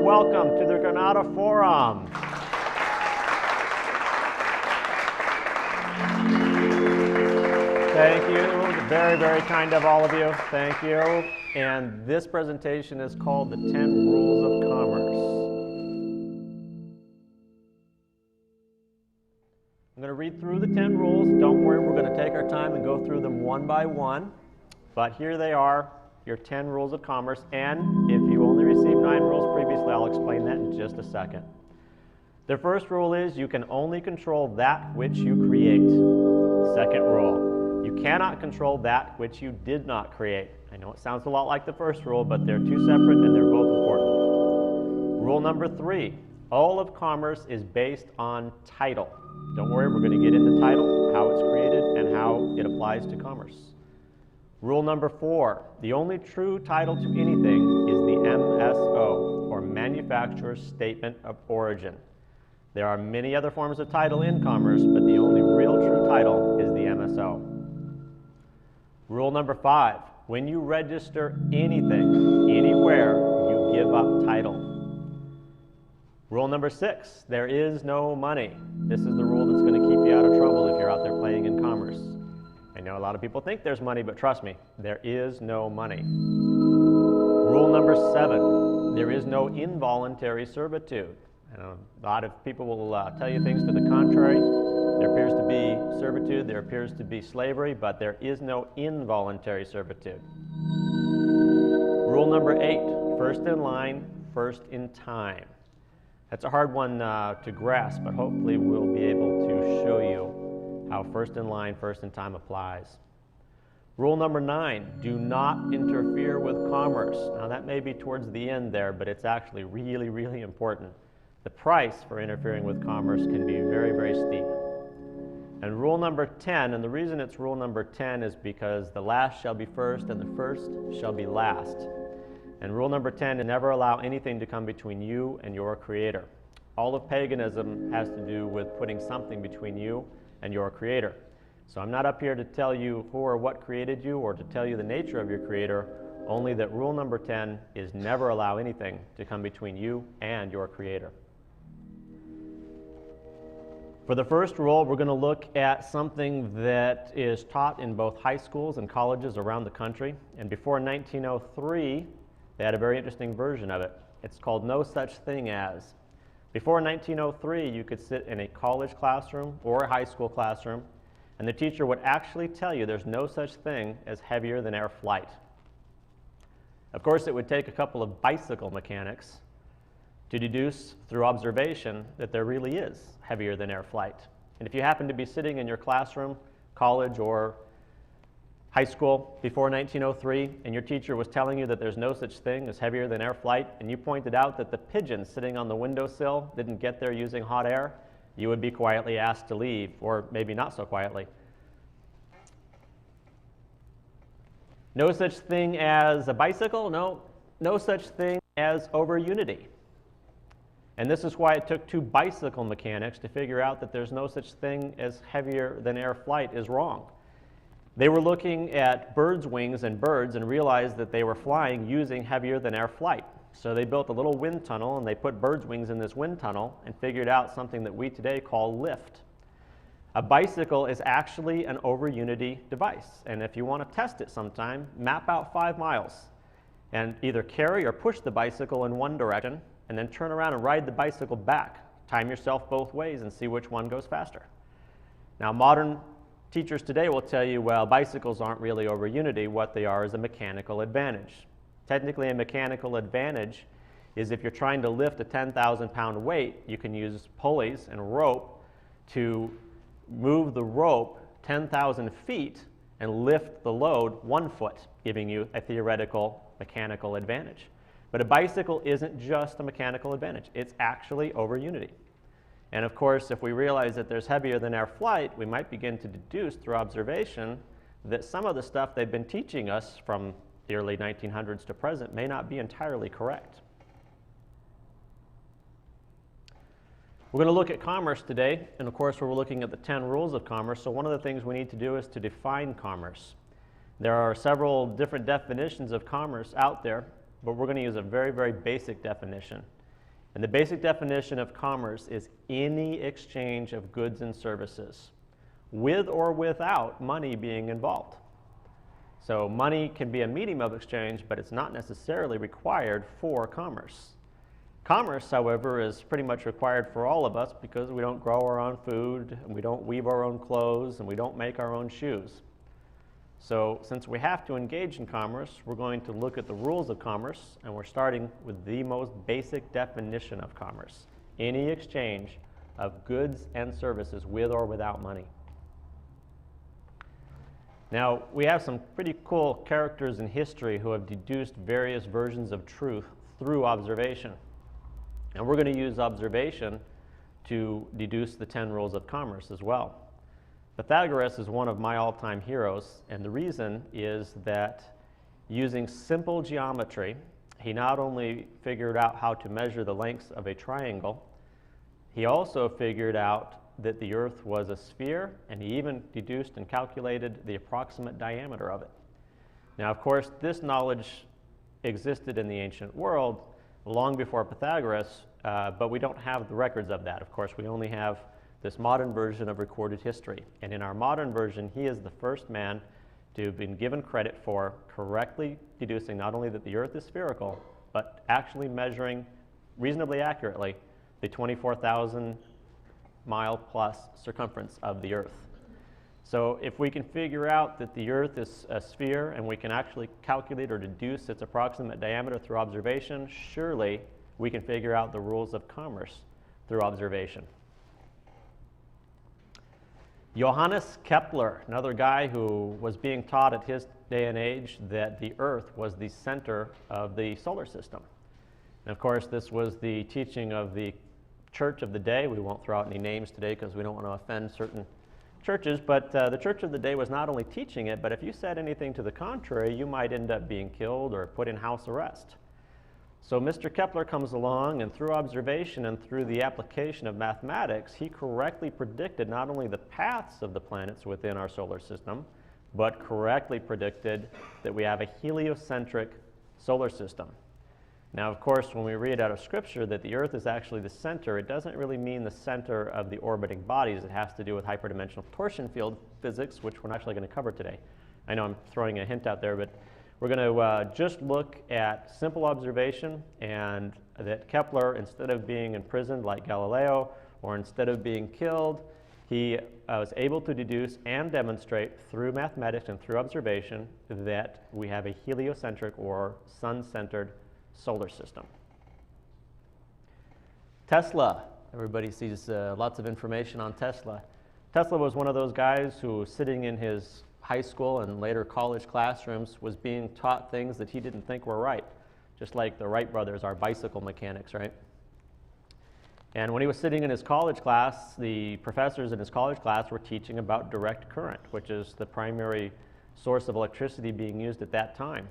welcome to the Granada Forum. Thank you. Very, very kind of all of you. Thank you. And this presentation is called The 10 Rules of Commerce. I'm going to read through the 10 rules. Don't worry, we're going to take our time and go through them one by one. But here they are, your 10 rules of commerce. And if you only received 9 rules previously, I'll explain that in just a second. The first rule is you can only control that which you create. Second rule, you cannot control that which you did not create. I know it sounds a lot like the first rule, but they're two separate and they're both important. Rule number 3, all of commerce is based on title. Don't worry, we're going to get into title, how it's created, and how it applies to commerce. Rule number 4, the only true title to anything is the MSO, or Manufacturer's Statement of Origin. There are many other forms of title in commerce, but the only real true title is the MSO. Rule number 5, when you register anything, anywhere, you give up title. Rule number 6, there is no money. This is the rule that's going to keep you out of trouble if you're out there playing in commerce. I know a lot of people think there's money, but trust me, there is no money. Rule number 7, there is no involuntary servitude. A lot of people will tell you things to the contrary. There appears to be servitude, there appears to be slavery, but there is no involuntary servitude. Rule number 8, first in line, first in time. That's a hard one to grasp, but hopefully we'll be able to show you how first in line, first in time applies. Rule number 9, do not interfere with commerce. Now that may be towards the end there, but it's actually really, really important. The price for interfering with commerce can be very, very steep. And rule number 10, and the reason it's rule number 10 is because the last shall be first and the first shall be last. And rule number 10 is never allow anything to come between you and your Creator. All of paganism has to do with putting something between you and your Creator. So I'm not up here to tell you who or what created you or to tell you the nature of your Creator, only that rule number 10 is never allow anything to come between you and your Creator. For the first rule, we're going to look at something that is taught in both high schools and colleges around the country. And before 1903, they had a very interesting version of it. It's called No Such Thing As. Before 1903, you could sit in a college classroom or a high school classroom, and the teacher would actually tell you there's no such thing as heavier than air flight. Of course, it would take a couple of bicycle mechanics to deduce through observation that there really is heavier than air flight. And if you happen to be sitting in your classroom, college or high school before 1903, and your teacher was telling you that there's no such thing as heavier than air flight, and you pointed out that the pigeon sitting on the windowsill didn't get there using hot air, you would be quietly asked to leave, or maybe not so quietly. No such thing as a bicycle? No such thing as over unity. And this is why it took 2 bicycle mechanics to figure out that there's no such thing as heavier than air flight is wrong. They were looking at birds' wings and birds and realized that they were flying using heavier than air flight. So they built a little wind tunnel and they put birds' wings in this wind tunnel and figured out something that we today call lift. A bicycle is actually an over unity device. And if you want to test it sometime, map out 5 miles and either carry or push the bicycle in one direction and then turn around and ride the bicycle back. Time yourself both ways and see which one goes faster. Now, modern teachers today will tell you, well, bicycles aren't really over unity. What they are is a mechanical advantage. Technically, a mechanical advantage is if you're trying to lift a 10,000-pound weight, you can use pulleys and rope to move the rope 10,000 feet and lift the load 1 foot, giving you a theoretical mechanical advantage. But a bicycle isn't just a mechanical advantage. It's actually over unity. And of course, if we realize that there's heavier than air flight, we might begin to deduce through observation that some of the stuff they've been teaching us from the early 1900s to present may not be entirely correct. We're going to look at commerce today, and of course we're looking at the 10 rules of commerce. So one of the things we need to do is to define commerce. There are several different definitions of commerce out there, but we're going to use a very, very basic definition. And the basic definition of commerce is any exchange of goods and services, with or without money being involved. So money can be a medium of exchange, but it's not necessarily required for commerce. Commerce, however, is pretty much required for all of us because we don't grow our own food, and we don't weave our own clothes, and we don't make our own shoes. So since we have to engage in commerce, we're going to look at the rules of commerce, and we're starting with the most basic definition of commerce: any exchange of goods and services with or without money. Now, we have some pretty cool characters in history who have deduced various versions of truth through observation. And we're going to use observation to deduce the 10 rules of commerce as well. Pythagoras is one of my all-time heroes, and the reason is that using simple geometry, he not only figured out how to measure the lengths of a triangle, he also figured out that the Earth was a sphere, and he even deduced and calculated the approximate diameter of it. Now, of course, this knowledge existed in the ancient world long before Pythagoras, but we don't have the records of that. Of course, we only have this modern version of recorded history. And in our modern version, he is the first man to have been given credit for correctly deducing not only that the Earth is spherical, but actually measuring reasonably accurately the 24,000 mile plus circumference of the Earth. So if we can figure out that the Earth is a sphere and we can actually calculate or deduce its approximate diameter through observation, surely we can figure out the rules of commerce through observation. Johannes Kepler, another guy who was being taught at his day and age that the Earth was the center of the solar system. And of course, this was the teaching of the church of the day. We won't throw out any names today because we don't want to offend certain churches, but the church of the day was not only teaching it, but if you said anything to the contrary, you might end up being killed or put in house arrest. So Mr. Kepler comes along, and through observation and through the application of mathematics, he correctly predicted not only the paths of the planets within our solar system, but correctly predicted that we have a heliocentric solar system. Now, of course, when we read out of Scripture that the Earth is actually the center, it doesn't really mean the center of the orbiting bodies. It has to do with hyperdimensional torsion field physics, which we're actually going to cover today. I know I'm throwing a hint out there, but we're going to just look at simple observation, and that Kepler, instead of being imprisoned like Galileo, or instead of being killed, he was able to deduce and demonstrate through mathematics and through observation that we have a heliocentric or sun-centered solar system. Tesla. Everybody sees lots of information on Tesla. Tesla was one of those guys who was sitting in his high school and later college classrooms was being taught things that he didn't think were right, just like the Wright brothers are bicycle mechanics, right? And when he was sitting in his college class, the professors in his college class were teaching about direct current, which is the primary source of electricity being used at that time.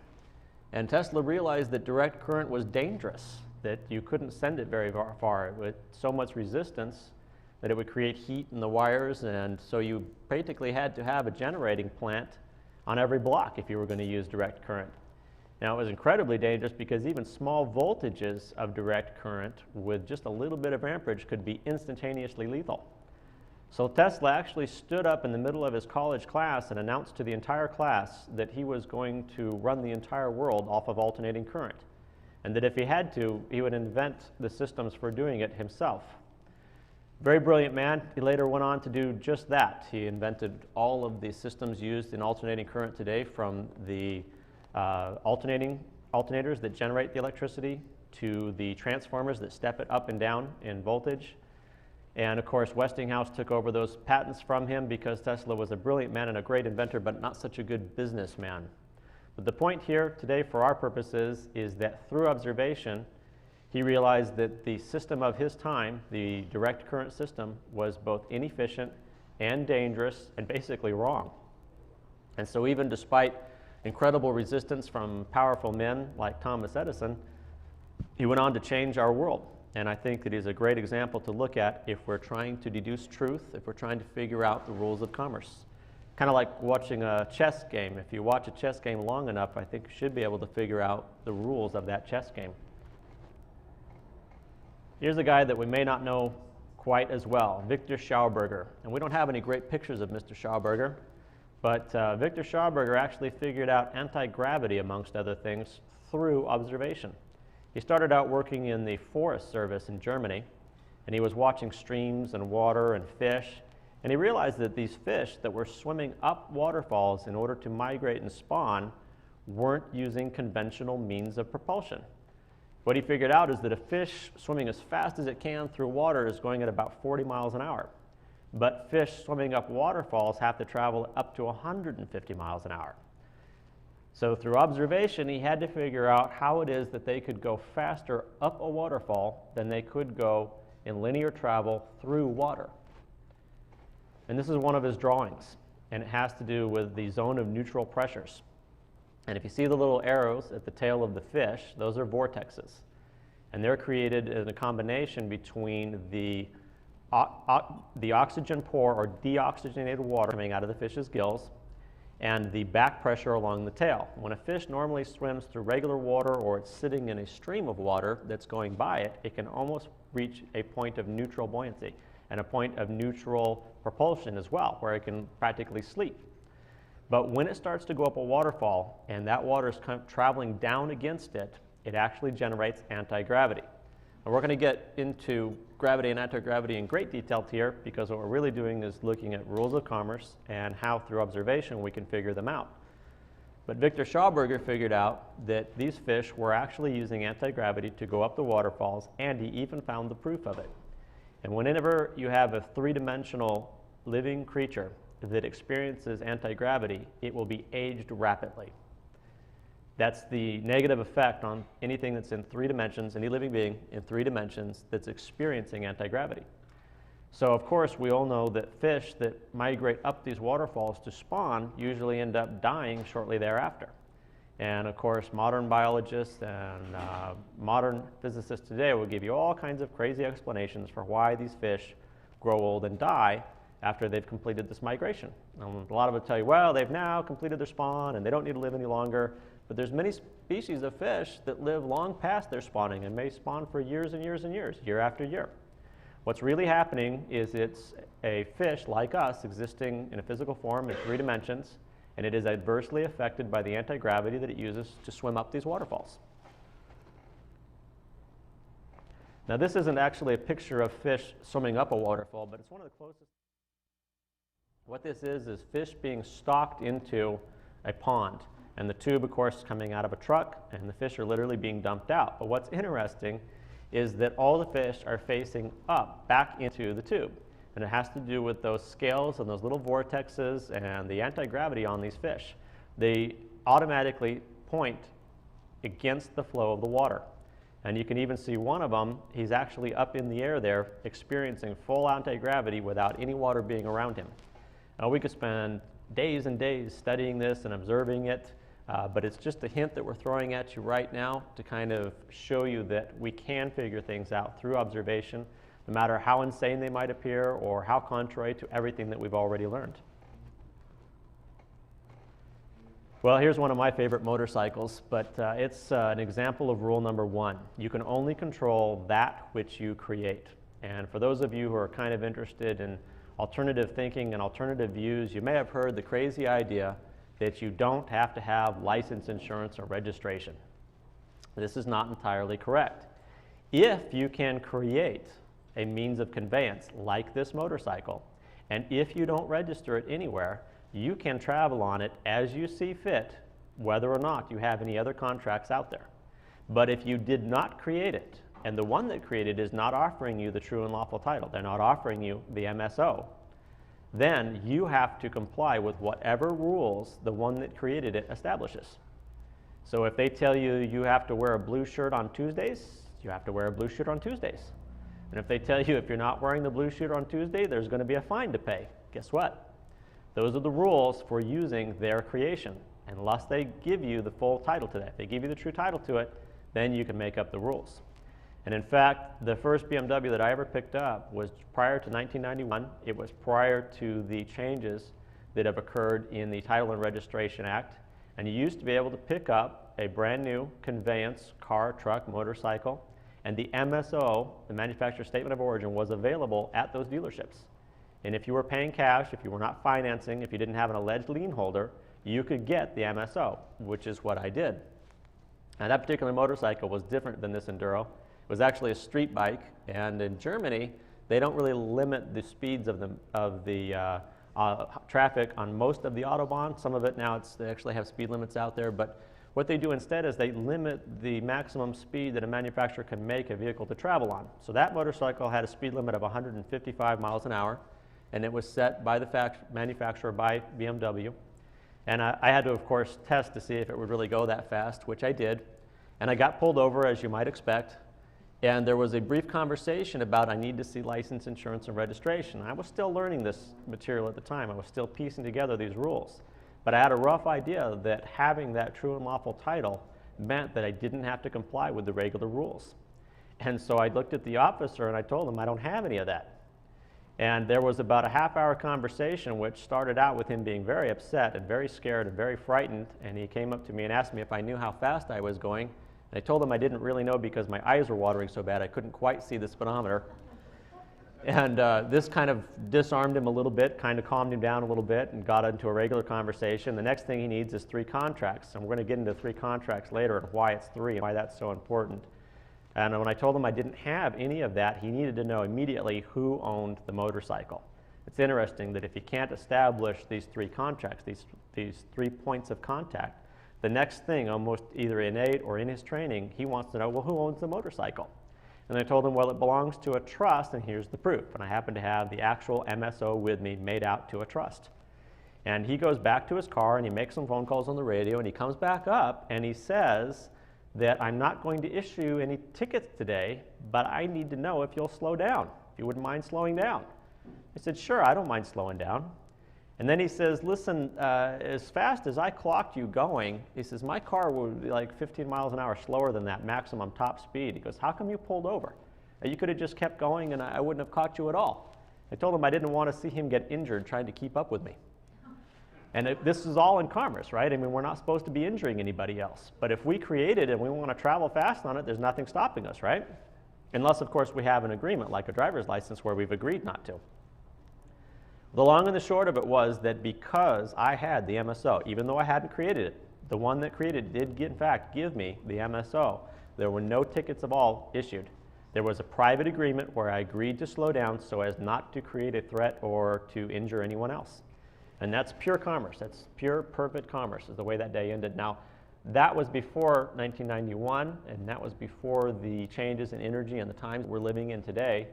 And Tesla realized that direct current was dangerous, that you couldn't send it very far with so much resistance that it would create heat in the wires, and so you basically had to have a generating plant on every block if you were going to use direct current. Now, it was incredibly dangerous because even small voltages of direct current with just a little bit of amperage could be instantaneously lethal. So Tesla actually stood up in the middle of his college class and announced to the entire class that he was going to run the entire world off of alternating current, and that if he had to, he would invent the systems for doing it himself. Very brilliant man. He later went on to do just that. He invented all of the systems used in alternating current today, from the alternators that generate the electricity to the transformers that step it up and down in voltage. And of course, Westinghouse took over those patents from him because Tesla was a brilliant man and a great inventor, but not such a good businessman. But the point here today for our purposes is that through observation, he realized that the system of his time, the direct current system, was both inefficient and dangerous and basically wrong. And so even despite incredible resistance from powerful men like Thomas Edison, he went on to change our world. And I think that he's a great example to look at if we're trying to deduce truth, if we're trying to figure out the rules of commerce. Kind of like watching a chess game. If you watch a chess game long enough, I think you should be able to figure out the rules of that chess game. Here's a guy that we may not know quite as well, Victor Schauberger. And we don't have any great pictures of Mr. Schauberger, but Victor Schauberger actually figured out anti-gravity, amongst other things, through observation. He started out working in the Forest Service in Germany, and he was watching streams and water and fish, and he realized that these fish that were swimming up waterfalls in order to migrate and spawn weren't using conventional means of propulsion. What he figured out is that a fish swimming as fast as it can through water is going at about 40 miles an hour. But fish swimming up waterfalls have to travel up to 150 miles an hour. So through observation, he had to figure out how it is that they could go faster up a waterfall than they could go in linear travel through water. And this is one of his drawings, and it has to do with the zone of neutral pressures. And if you see the little arrows at the tail of the fish, those are vortexes. And they're created in a combination between the oxygen pore or deoxygenated water coming out of the fish's gills and the back pressure along the tail. When a fish normally swims through regular water or it's sitting in a stream of water that's going by it, it can almost reach a point of neutral buoyancy and a point of neutral propulsion as well, where it can practically sleep. But when it starts to go up a waterfall and that water is traveling down against it, it actually generates anti-gravity. And we're going to get into gravity and anti-gravity in great detail here, because what we're really doing is looking at rules of commerce and how through observation we can figure them out. But Victor Schauberger figured out that these fish were actually using anti-gravity to go up the waterfalls, and he even found the proof of it. And whenever you have a three-dimensional living creature that experiences anti-gravity, it will be aged rapidly. That's the negative effect on anything that's in 3 dimensions, any living being in 3 dimensions that's experiencing anti-gravity. So of course we all know that fish that migrate up these waterfalls to spawn usually end up dying shortly thereafter. And of course modern biologists and modern physicists today will give you all kinds of crazy explanations for why these fish grow old and die after they've completed this migration. A lot of it tell you, well, they've now completed their spawn and they don't need to live any longer. But there's many species of fish that live long past their spawning and may spawn for years and years and years, year after year. What's really happening is it's a fish like us existing in a physical form in 3 dimensions, and it is adversely affected by the anti-gravity that it uses to swim up these waterfalls. Now this isn't actually a picture of fish swimming up a waterfall, but it's one of the closest. What this is fish being stalked into a pond. And the tube, of course, is coming out of a truck, and the fish are literally being dumped out. But what's interesting is that all the fish are facing up, back into the tube. And it has to do with those scales and those little vortexes and the anti-gravity on these fish. They automatically point against the flow of the water. And you can even see one of them, he's actually up in the air there, experiencing full anti-gravity without any water being around him. Now, we could spend days and days studying this and observing it. But it's just a hint that we're throwing at you right now to kind of show you that we can figure things out through observation, no matter how insane they might appear or how contrary to everything that we've already learned. Well, here's one of my favorite motorcycles, but it's an example of rule number 1. You can only control that which you create. And for those of you who are kind of interested in alternative thinking and alternative views, you may have heard the crazy idea that you don't have to have license, insurance, or registration. This is not entirely correct. If you can create a means of conveyance like this motorcycle, and if you don't register it anywhere, you can travel on it as you see fit, whether or not you have any other contracts out there. But if you did not create it, and the one that created it is not offering you the true and lawful title, they're not offering you the MSO, then you have to comply with whatever rules the one that created it establishes. So if they tell you you have to wear a blue shirt on Tuesdays, you have to wear a blue shirt on Tuesdays. And if they tell you if you're not wearing the blue shirt on Tuesday, there's going to be a fine to pay. Guess what? Those are the rules for using their creation, unless they give you the full title to that. If they give you the true title to it, then you can make up the rules. And in fact, the first BMW that I ever picked up was prior to 1991. It was prior to the changes that have occurred in the Title and Registration Act. And you used to be able to pick up a brand new conveyance, car, truck, motorcycle, And the MSO, the manufacturer statement of origin, was available at those dealerships. And if you were paying cash, if you were not financing, if you didn't have an alleged lien holder, you could get the MSO, which is what I did. Now that particular motorcycle was different than this Enduro. It was actually a street bike, and in Germany, they don't really limit the speeds of the traffic on most of the Autobahn. Some of it now, they actually have speed limits out there, but what they do instead is they limit the maximum speed that a manufacturer can make a vehicle to travel on. So that motorcycle had a speed limit of 155 miles an hour, and it was set by the manufacturer, by BMW. And I had to, of course, test to see if it would really go that fast, which I did. And I got pulled over, as you might expect. And there was a brief conversation about I need to see license, insurance, and registration. I was still learning this material at the time. I was still piecing together these rules. But I had a rough idea that having that true and lawful title meant that I didn't have to comply with the regular rules. And so I looked at the officer and I told him I don't have any of that. And there was about a half-hour conversation which started out with him being very upset and very scared and very frightened. And he came up to me and asked me if I knew how fast I was going. And I told him I didn't really know because my eyes were watering so bad I couldn't quite see the speedometer. And this kind of disarmed him a little bit, kind of calmed him down a little bit, and got into a regular conversation. The next thing he needs is 3 contracts. And we're going to get into 3 contracts later and why it's 3 and why that's so important. And when I told him I didn't have any of that, he needed to know immediately who owned the motorcycle. It's interesting that if he can't establish these 3 contracts, these 3 points of contact, the next thing, almost either innate or in his training, he wants to know, well, who owns the motorcycle? And I told him, well, it belongs to a trust, and here's the proof. And I happen to have the actual MSO with me made out to a trust. And he goes back to his car, and he makes some phone calls on the radio, and he comes back up, and he says that I'm not going to issue any tickets today, but I need to know if you'll slow down, if you wouldn't mind slowing down. I said, sure, I don't mind slowing down. And then he says, listen, as fast as I clocked you going, he says, my car would be like 15 miles an hour slower than that maximum top speed. He goes, how come you pulled over? You could have just kept going and I wouldn't have caught you at all. I told him I didn't want to see him get injured trying to keep up with me. And this is all in commerce, right? I mean, we're not supposed to be injuring anybody else. But if we create it and we want to travel fast on it, there's nothing stopping us, right? Unless, of course, we have an agreement like a driver's license where we've agreed not to. The long and the short of it was that because I had the MSO, even though I hadn't created it, the one that created it did, in fact, give me the MSO. There were no tickets of all issued. There was a private agreement where I agreed to slow down so as not to create a threat or to injure anyone else. And that's pure commerce. That's pure, perfect commerce is the way that day ended. Now, that was before 1991, and that was before the changes in energy and the times we're living in today,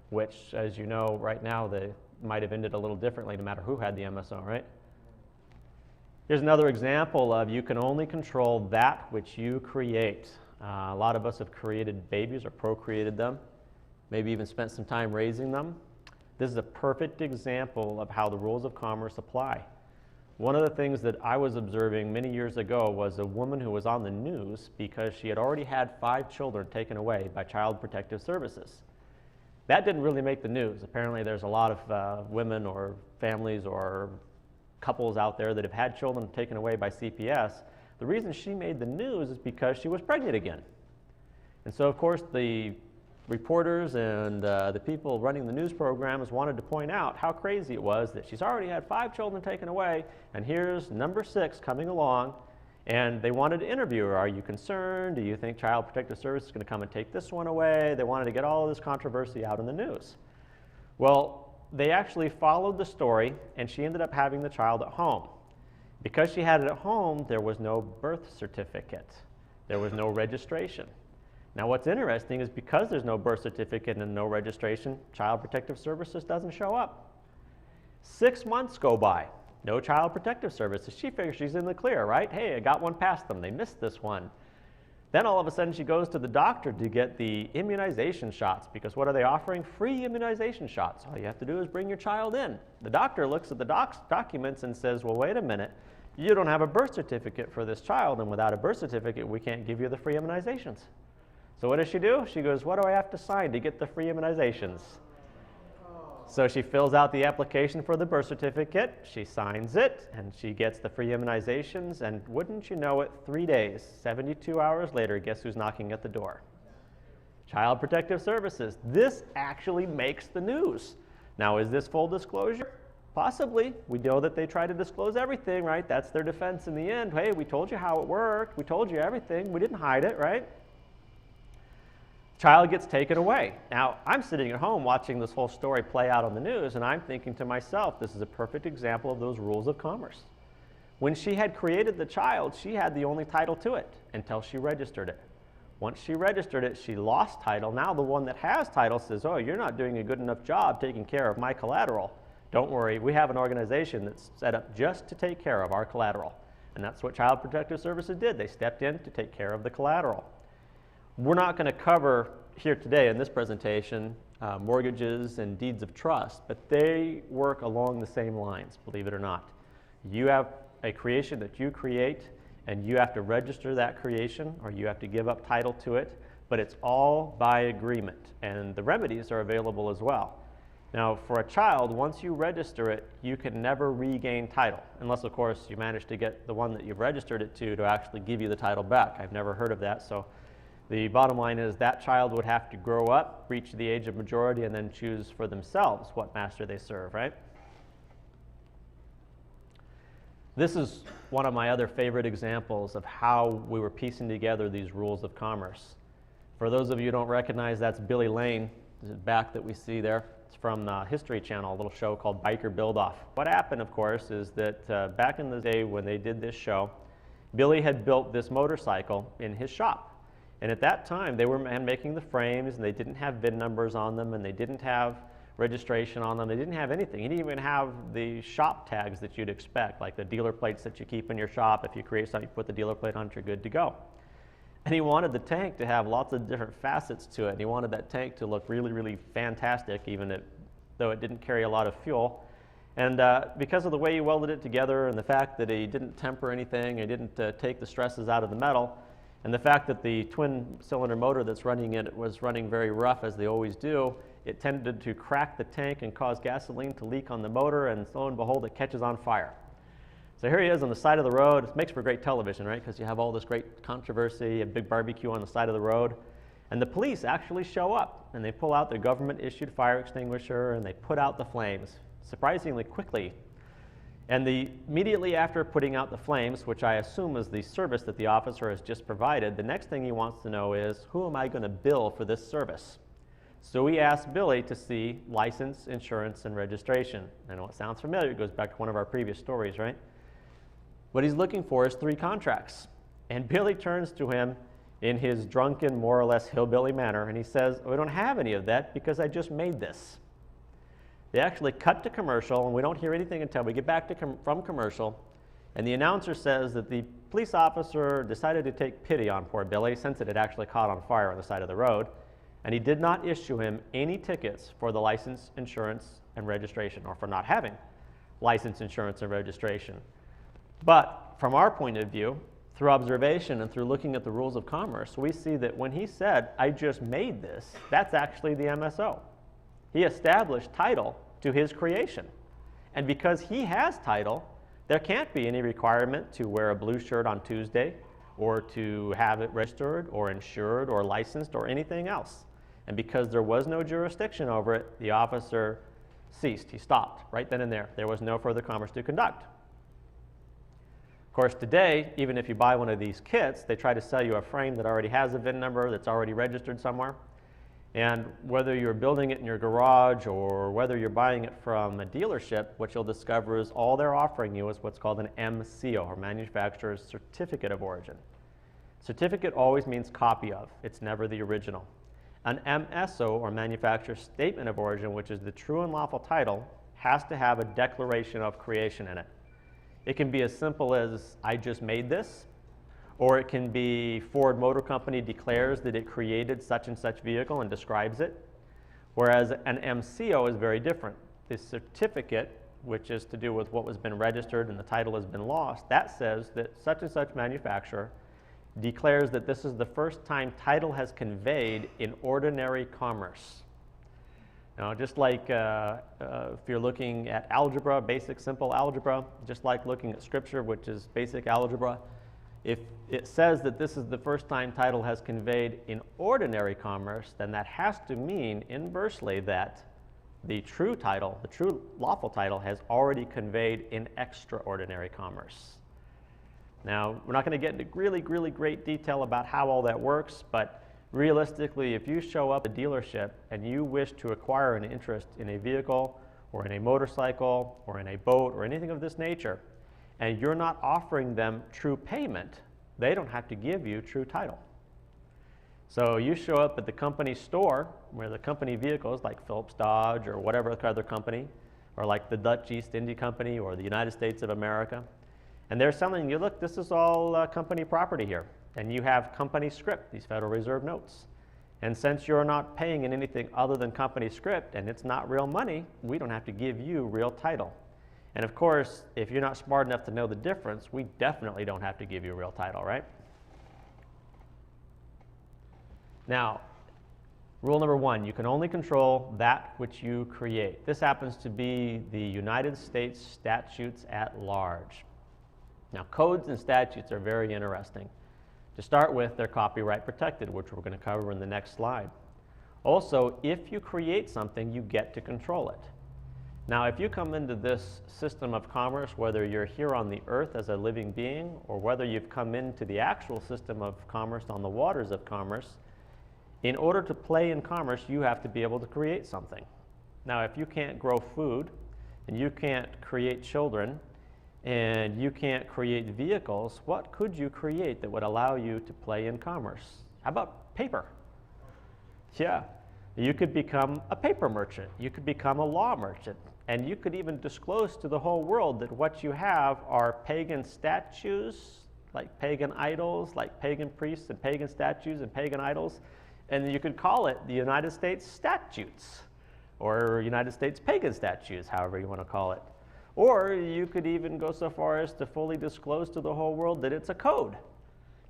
which, as you know, right now, they might have ended a little differently no matter who had the MSO, right? Here's another example of you can only control that which you create. A lot of us have created babies or procreated them, maybe even spent some time raising them. This is a perfect example of how the rules of commerce apply. One of the things that I was observing many years ago was a woman who was on the news because she had already had 5 children taken away by Child Protective Services. That didn't really make the news. Apparently there's a lot of women or families or couples out there that have had children taken away by CPS. The reason she made the news is because she was pregnant again. And so, of course, the reporters and the people running the news programs wanted to point out how crazy it was that she's already had 5 children taken away, and here's number 6 coming along, and they wanted to interview her. Are you concerned? Do you think Child Protective Service is going to come and take this one away? They wanted to get all of this controversy out in the news. Well, they actually followed the story, and she ended up having the child at home. Because she had it at home, there was no birth certificate. There was no registration. Now, what's interesting is because there's no birth certificate and no registration, Child Protective Services doesn't show up. 6 months go by, no Child Protective Services. She figures she's in the clear, right? Hey, I got one past them. They missed this one. Then all of a sudden she goes to the doctor to get the immunization shots, because what are they offering? Free immunization shots. All you have to do is bring your child in. The doctor looks at the documents and says, well, wait a minute. You don't have a birth certificate for this child, and without a birth certificate, we can't give you the free immunizations. So what does she do? She goes, what do I have to sign to get the free immunizations? So she fills out the application for the birth certificate, she signs it, and she gets the free immunizations, and wouldn't you know it, 3 days, 72 hours later, guess who's knocking at the door? Child Protective Services. This actually makes the news. Now, is this full disclosure? Possibly. We know that they try to disclose everything, right? That's their defense in the end. Hey, we told you how it worked. We told you everything. We didn't hide it, right? Child gets taken away. Now, I'm sitting at home watching this whole story play out on the news, and I'm thinking to myself, this is a perfect example of those rules of commerce. When she had created the child, she had the only title to it until she registered it. Once she registered it, she lost title. Now the one that has title says, oh, you're not doing a good enough job taking care of my collateral. Don't worry, we have an organization that's set up just to take care of our collateral. And that's what Child Protective Services did. They stepped in to take care of the collateral. We're not going to cover here today in this presentation mortgages and deeds of trust, but they work along the same lines, believe it or not. You have a creation that you create, and you have to register that creation, or you have to give up title to it, but it's all by agreement, and the remedies are available as well. Now, for a child, once you register it, you can never regain title, unless, of course, you manage to get the one that you've registered it to actually give you the title back. I've never heard of that, so the bottom line is that child would have to grow up, reach the age of majority, and then choose for themselves what master they serve, right? This is one of my other favorite examples of how we were piecing together these rules of commerce. For those of you who don't recognize, that's Billy Lane, the back that we see there. It's from the History Channel, a little show called Biker Build-Off. What happened, of course, is that back in the day when they did this show, Billy had built this motorcycle in his shop. And at that time, they were making the frames, and they didn't have VIN numbers on them, and they didn't have registration on them. They didn't have anything. He didn't even have the shop tags that you'd expect, like the dealer plates that you keep in your shop. If you create something, you put the dealer plate on it, you're good to go. And he wanted the tank to have lots of different facets to it. And he wanted that tank to look really, really fantastic, even though it didn't carry a lot of fuel. And because of the way he welded it together, and the fact that he didn't temper anything, he didn't take the stresses out of the metal, and the fact that the twin cylinder motor that's running it was running very rough, as they always do, it tended to crack the tank and cause gasoline to leak on the motor, and lo and behold, it catches on fire. So here he is on the side of the road. It makes for great television, right? Because you have all this great controversy, a big barbecue on the side of the road. And the police actually show up, and they pull out their government-issued fire extinguisher, and they put out the flames, surprisingly quickly. And immediately after putting out the flames, which I assume is the service that the officer has just provided, the next thing he wants to know is, who am I going to bill for this service? So he asked Billy to see license, insurance, and registration. I know it sounds familiar. It goes back to one of our previous stories, right? What he's looking for is 3 contracts. And Billy turns to him in his drunken, more or less hillbilly manner, and he says, we don't have any of that because I just made this. They actually cut to commercial, and we don't hear anything until we get back to from commercial. And the announcer says that the police officer decided to take pity on poor Billy, since it had actually caught on fire on the side of the road. And he did not issue him any tickets for the license, insurance, and registration, or for not having license, insurance, and registration. But from our point of view, through observation and through looking at the rules of commerce, we see that when he said, I just made this, that's actually the MSO. He established title to his creation. And because he has title, there can't be any requirement to wear a blue shirt on Tuesday, or to have it registered, or insured, or licensed, or anything else. And because there was no jurisdiction over it, the officer ceased. He stopped right then and there. There was no further commerce to conduct. Of course, today, even if you buy one of these kits, they try to sell you a frame that already has a VIN number, that's already registered somewhere. And whether you're building it in your garage or whether you're buying it from a dealership, what you'll discover is all they're offering you is what's called an MCO, or Manufacturer's Certificate of Origin. Certificate always means copy of. It's never the original. An MSO, or Manufacturer's Statement of Origin, which is the true and lawful title, has to have a declaration of creation in it. It can be as simple as, I just made this, or it can be Ford Motor Company declares that it created such and such vehicle and describes it. Whereas an MCO is very different. The certificate, which is to do with what has been registered and the title has been lost, that says that such and such manufacturer declares that this is the first time title has conveyed in ordinary commerce. Now, just like if you're looking at algebra, basic simple algebra, just like looking at scripture, which is basic algebra, If it says that this is the first time title has conveyed in ordinary commerce, then that has to mean inversely that the true title, the true lawful title, has already conveyed in extraordinary commerce. Now, we're not going to get into really great detail about how all that works, but realistically, if you show up at a dealership and you wish to acquire an interest in a vehicle or in a motorcycle or in a boat or anything of this nature, and you're not offering them true payment, they don't have to give you true title. So you show up at the company store where the company vehicles like Phillips Dodge or whatever other company, or like the Dutch East India Company or the United States of America, and they're selling you, look, this is all company property here, and you have company script, these Federal Reserve notes. And since you're not paying in anything other than company script and it's not real money, we don't have to give you real title. And of course, if you're not smart enough to know the difference, we definitely don't have to give you real title, right? Now, rule number 1, you can only control that which you create. This happens to be the United States statutes at large. Now, codes and statutes are very interesting. To start with, they're copyright protected, which we're going to cover in the next slide. Also, if you create something, you get to control it. Now, if you come into this system of commerce, whether you're here on the earth as a living being, or whether you've come into the actual system of commerce on the waters of commerce, in order to play in commerce, you have to be able to create something. Now, if you can't grow food, and you can't create children, and you can't create vehicles, what could you create that would allow you to play in commerce? How about paper? Yeah, you could become a paper merchant. You could become a law merchant. And you could even disclose to the whole world that what you have are pagan statues, like pagan idols, like pagan priests and pagan statues and pagan idols. And you could call it the United States statutes, or United States pagan statues, however you want to call it. Or you could even go so far as to fully disclose to the whole world that it's a code.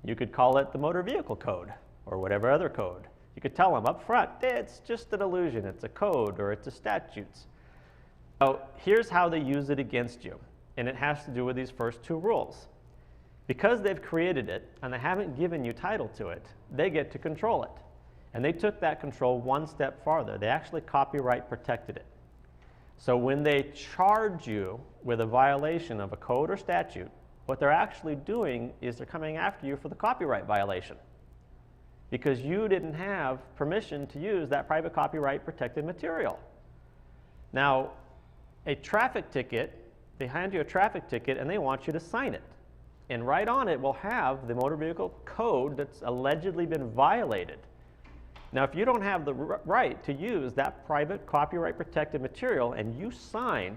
You could call it the motor vehicle code, or whatever other code. You could tell them up front, it's just an illusion, it's a code, or it's a statutes. So here's how they use it against you, and it has to do with these first 2 rules. Because they've created it, and they haven't given you title to it, they get to control it. And they took that control one step farther. They actually copyright protected it. So when they charge you with a violation of a code or statute, what they're actually doing is they're coming after you for the copyright violation, because you didn't have permission to use that private copyright protected material. Now, a traffic ticket, they hand you a traffic ticket and they want you to sign it. And right on it will have the motor vehicle code that's allegedly been violated. Now, if you don't have the right to use that private copyright protected material and you sign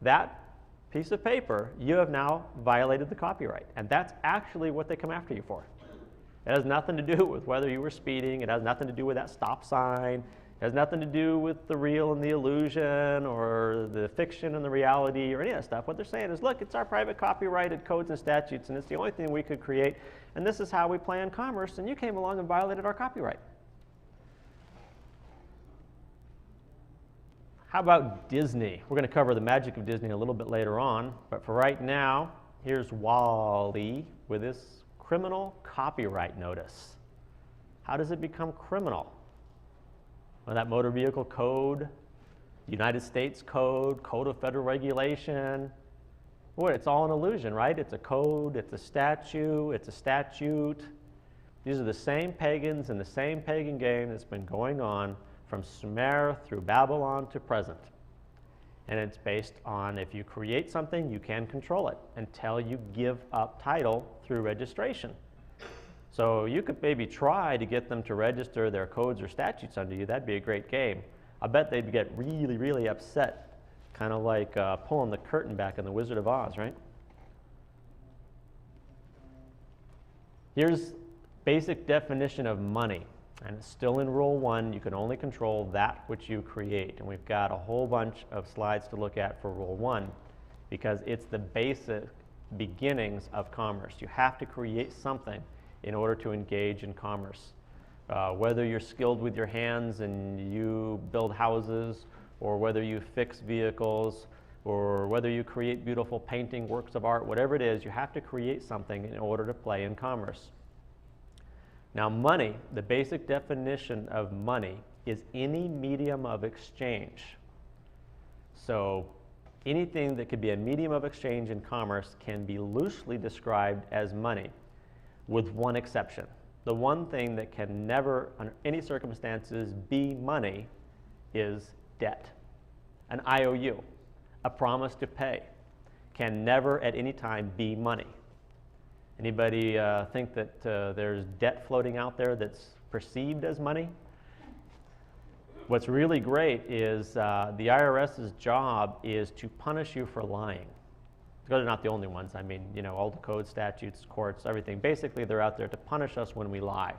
that piece of paper, you have now violated the copyright. And that's actually what they come after you for. It has nothing to do with whether you were speeding. It has nothing to do with that stop sign. It has nothing to do with the real and the illusion, or the fiction and the reality, or any of that stuff. What they're saying is, look, it's our private copyrighted codes and statutes, and it's the only thing we could create, and this is how we play in commerce, and you came along and violated our copyright. How about Disney? We're going to cover the magic of Disney a little bit later on, but for right now, here's Wally with this criminal copyright notice. How does it become criminal? Well, that motor vehicle code, United States code, code of federal regulation, boy, it's all an illusion, right? It's a code, it's a statute, it's a statute. These are the same pagans and the same pagan game that's been going on from Sumer through Babylon to present. And it's based on, if you create something, you can control it until you give up title through registration. So you could maybe try to get them to register their codes or statutes under you. That'd be a great game. I bet they'd get really upset, kind of like pulling the curtain back in The Wizard of Oz, right? Here's basic definition of money. And it's still in Rule 1, you can only control that which you create. And we've got a whole bunch of slides to look at for Rule 1, because it's the basic beginnings of commerce. You have to create something in order to engage in commerce. Whether you're skilled with your hands and you build houses, or whether you fix vehicles, or whether you create beautiful painting, works of art, whatever it is, you have to create something in order to play in commerce. Now money, the basic definition of money is any medium of exchange. So anything that could be a medium of exchange in commerce can be loosely described as money, with one exception. The one thing that can never, under any circumstances, be money is debt. An IOU, a promise to pay, can never at any time be money. Anybody think that there's debt floating out there that's perceived as money? What's really great is the IRS's job is to punish you for lying. Because they're not the only ones. I mean, you know, all the code, statutes, courts, everything. Basically, they're out there to punish us when we lie.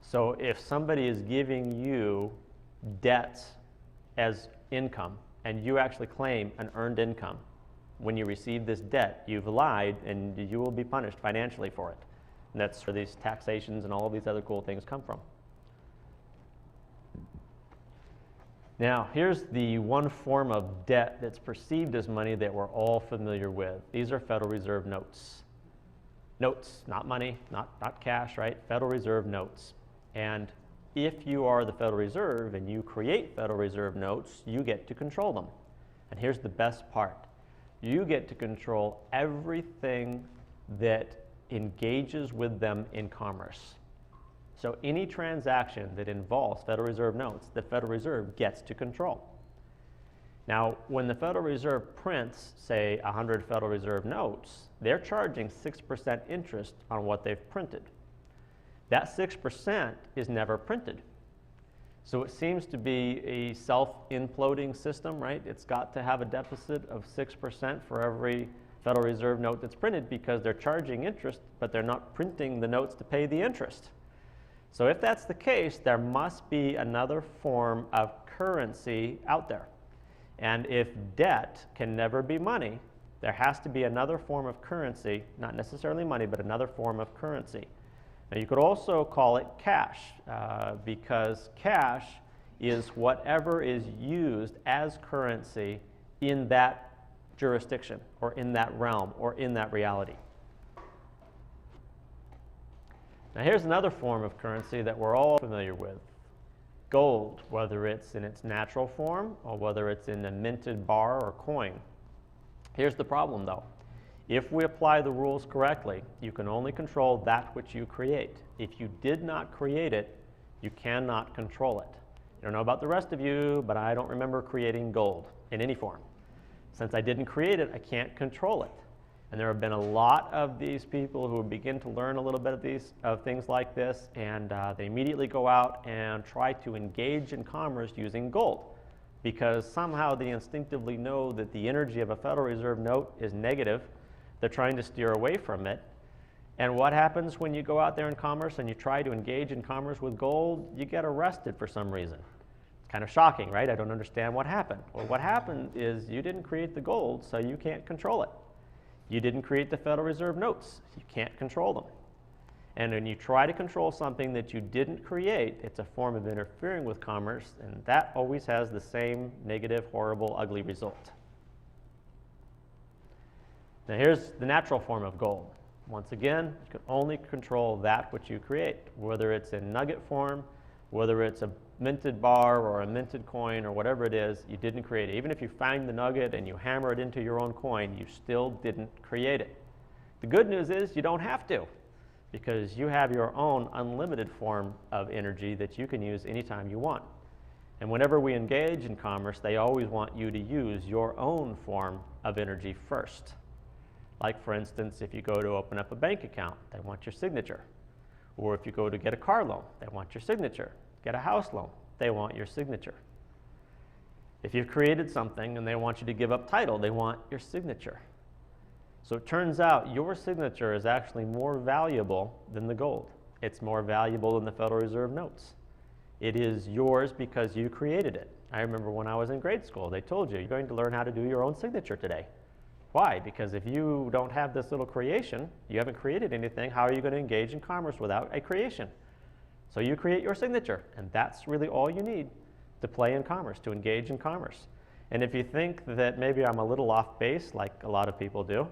So if somebody is giving you debts as income, and you actually claim an earned income, when you receive this debt, you've lied, and you will be punished financially for it. And that's where these taxations and all of these other cool things come from. Now, here's the one form of debt that's perceived as money that we're all familiar with. These are Federal Reserve notes. Notes, not money, not cash, right? Federal Reserve notes. And if you are the Federal Reserve and you create Federal Reserve notes, you get to control them. And here's the best part. You get to control everything that engages with them in commerce. So any transaction that involves Federal Reserve notes, the Federal Reserve gets to control. Now, when the Federal Reserve prints, say, 100 Federal Reserve notes, they're charging 6% interest on what they've printed. That 6% is never printed. So it seems to be a self-imploding system, right? It's got to have a deficit of 6% for every Federal Reserve note that's printed because they're charging interest, but they're not printing the notes to pay the interest. So if that's the case, there must be another form of currency out there. And if debt can never be money, there has to be another form of currency, not necessarily money, but another form of currency. Now you could also call it cash, because cash is whatever is used as currency in that jurisdiction, or in that realm, or in that reality. Now here's another form of currency that we're all familiar with. Gold, whether it's in its natural form or whether it's in a minted bar or coin. Here's the problem though. If we apply the rules correctly, you can only control that which you create. If you did not create it, you cannot control it. I don't know about the rest of you, but I don't remember creating gold in any form. Since I didn't create it, I can't control it. And there have been a lot of these people who begin to learn a little bit of things like this, and they immediately go out and try to engage in commerce using gold, because somehow they instinctively know that the energy of a Federal Reserve note is negative. They're trying to steer away from it. And what happens when you go out there in commerce and you try to engage in commerce with gold? You get arrested for some reason. It's kind of shocking, right? I don't understand what happened. Well, what happened is you didn't create the gold, so you can't control it. You didn't create the Federal Reserve notes. You can't control them. And when you try to control something that you didn't create, it's a form of interfering with commerce, and that always has the same negative, horrible, ugly result. Now here's the natural form of gold. Once again, you can only control that which you create, whether it's in nugget form, whether it's a minted bar or a minted coin or whatever it is, you didn't create it. Even if you find the nugget and you hammer it into your own coin, you still didn't create it. The good news is you don't have to, because you have your own unlimited form of energy that you can use anytime you want. And whenever we engage in commerce, they always want you to use your own form of energy first. Like for instance, if you go to open up a bank account, they want your signature. Or if you go to get a car loan, they want your signature. Get a house loan, they want your signature. If you've created something and they want you to give up title, they want your signature. So it turns out your signature is actually more valuable than the gold. It's more valuable than the Federal Reserve notes. It is yours because you created it. I remember when I was in grade school, they told you, you're going to learn how to do your own signature today. Why? Because if you don't have this little creation, you haven't created anything, how are you going to engage in commerce without a creation? So you create your signature, and that's really all you need to play in commerce, to engage in commerce. And if you think that maybe I'm a little off base, like a lot of people do,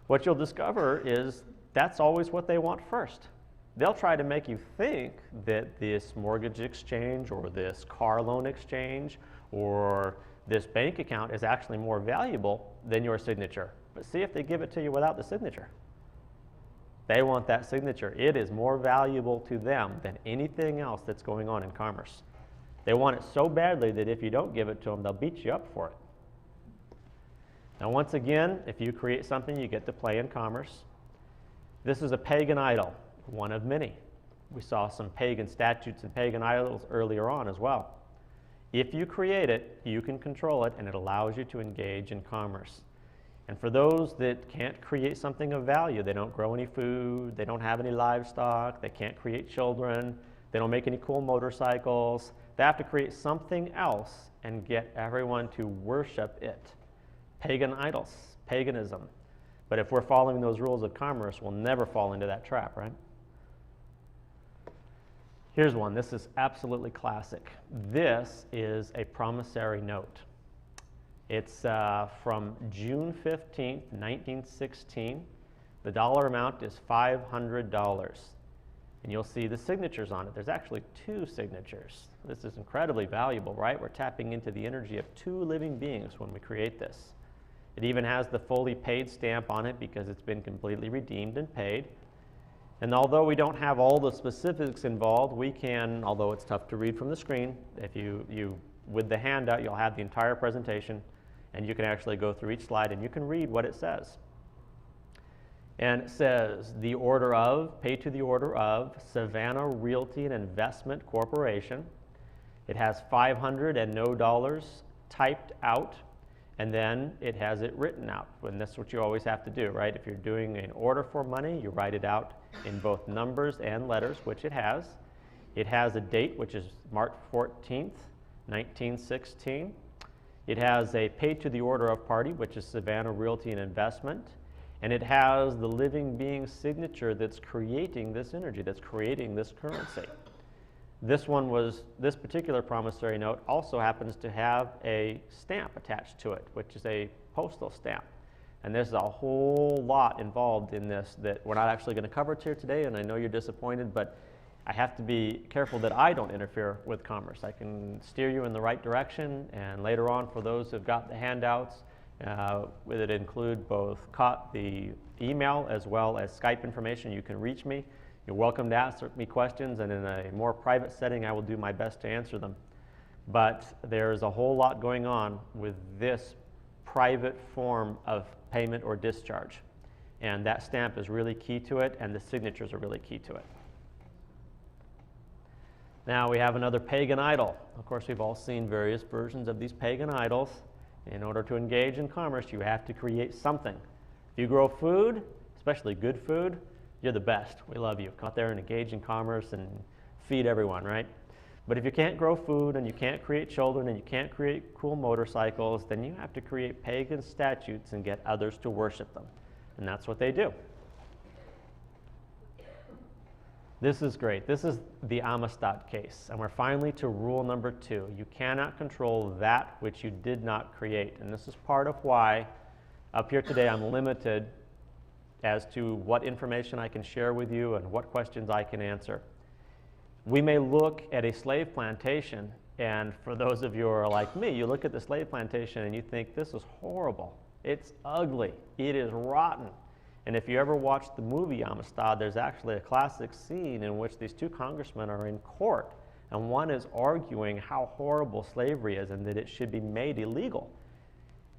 what you'll discover is that's always what they want first. They'll try to make you think that this mortgage exchange or this car loan exchange or this bank account is actually more valuable than your signature. But see if they give it to you without the signature. They want that signature. It is more valuable to them than anything else that's going on in commerce. They want it so badly that if you don't give it to them, they'll beat you up for it. Now, once again, if you create something, you get to play in commerce. This is a pagan idol, one of many. We saw some pagan statutes and pagan idols earlier on as well. If you create it, you can control it, and it allows you to engage in commerce. And for those that can't create something of value, they don't grow any food, they don't have any livestock, they can't create children, they don't make any cool motorcycles, they have to create something else and get everyone to worship it. Pagan idols, paganism. But if we're following those rules of commerce, we'll never fall into that trap, right? Here's one. This is absolutely classic. This is a promissory note. It's from June 15th, 1916. The dollar amount is $500. And you'll see the signatures on it. There's actually 2 signatures. This is incredibly valuable, right? We're tapping into the energy of 2 living beings when we create this. It even has the fully paid stamp on it because it's been completely redeemed and paid. And although we don't have all the specifics involved, we can, although it's tough to read from the screen, if with the handout, you'll have the entire presentation, and you can actually go through each slide and you can read what it says. And it says, the order of, paid to the order of Savannah Realty and Investment Corporation. It has 500 and no dollars typed out, and then it has it written out. And that's what you always have to do, right? If you're doing an order for money, you write it out in both numbers and letters, which it has. It has a date, which is March 14th, 1916. It has a paid to the order of party, which is Savannah Realty and Investment. And it has the living being signature that's creating this energy, that's creating this currency. This particular promissory note also happens to have a stamp attached to it, which is a postal stamp. And there's a whole lot involved in this that we're not actually going to cover here today, and I know you're disappointed, but I have to be careful that I don't interfere with commerce. I can steer you in the right direction, and later on, for those who've got the handouts, it include both the email as well as Skype information. You can reach me. You're welcome to ask me questions, and in a more private setting, I will do my best to answer them. But there's a whole lot going on with this private form of payment or discharge. And that stamp is really key to it, and the signatures are really key to it. Now we have another pagan idol. Of course, we've all seen various versions of these pagan idols. In order to engage in commerce, you have to create something. If you grow food, especially good food, you're the best. We love you. Go out there and engage in commerce and feed everyone, right? But if you can't grow food and you can't create children and you can't create cool motorcycles, then you have to create pagan statutes and get others to worship them. And that's what they do. This is great. This is the Amistad case. And we're finally to rule number 2. You cannot control that which you did not create. And this is part of why up here today I'm limited as to what information I can share with you and what questions I can answer. We may look at a slave plantation, and for those of you who are like me, you look at the slave plantation and you think, this is horrible. It's ugly. It is rotten. And if you ever watched the movie Amistad, there's actually a classic scene in which these 2 congressmen are in court, and one is arguing how horrible slavery is and that it should be made illegal.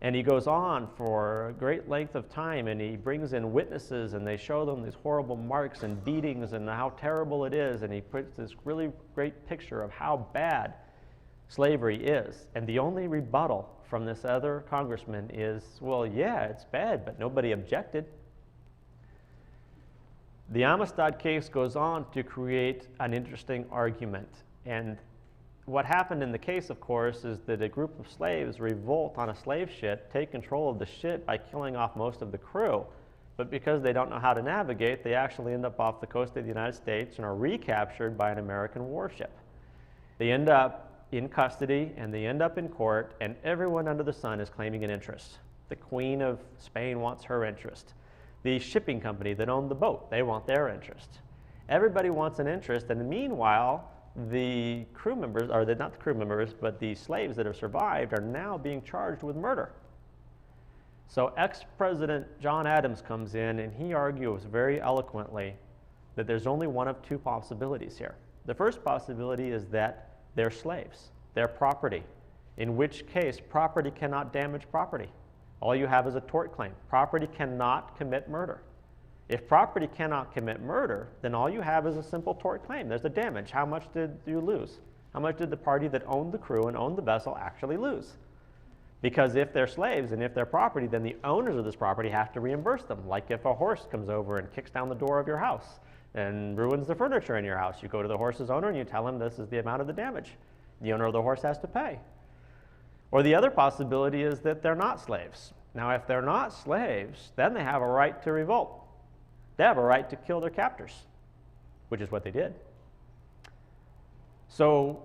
And he goes on for a great length of time, and he brings in witnesses, and they show them these horrible marks and beatings and how terrible it is, and he puts this really great picture of how bad slavery is. And the only rebuttal from this other congressman is, well, yeah, it's bad, but nobody objected. The Amistad case goes on to create an interesting argument. And what happened in the case, of course, is that a group of slaves revolt on a slave ship, take control of the ship by killing off most of the crew. But because they don't know how to navigate, they actually end up off the coast of the United States and are recaptured by an American warship. They end up in custody, and they end up in court, and everyone under the sun is claiming an interest. The Queen of Spain wants her interest. The shipping company that owned the boat, they want their interest. Everybody wants an interest, and meanwhile, the crew members, or not the crew members, but the slaves that have survived are now being charged with murder. So ex-President John Adams comes in, and he argues very eloquently that there's only one of two possibilities here. The first possibility is that they're slaves, they're property, in which case property cannot damage property. All you have is a tort claim. Property cannot commit murder. If property cannot commit murder, then all you have is a simple tort claim. There's a damage. How much did you lose? How much did the party that owned the crew and owned the vessel actually lose? Because if they're slaves and if they're property, then the owners of this property have to reimburse them. Like if a horse comes over and kicks down the door of your house and ruins the furniture in your house, you go to the horse's owner and you tell him this is the amount of the damage. The owner of the horse has to pay. Or the other possibility is that they're not slaves. Now, if they're not slaves, then they have a right to revolt. They have a right to kill their captors, which is what they did. So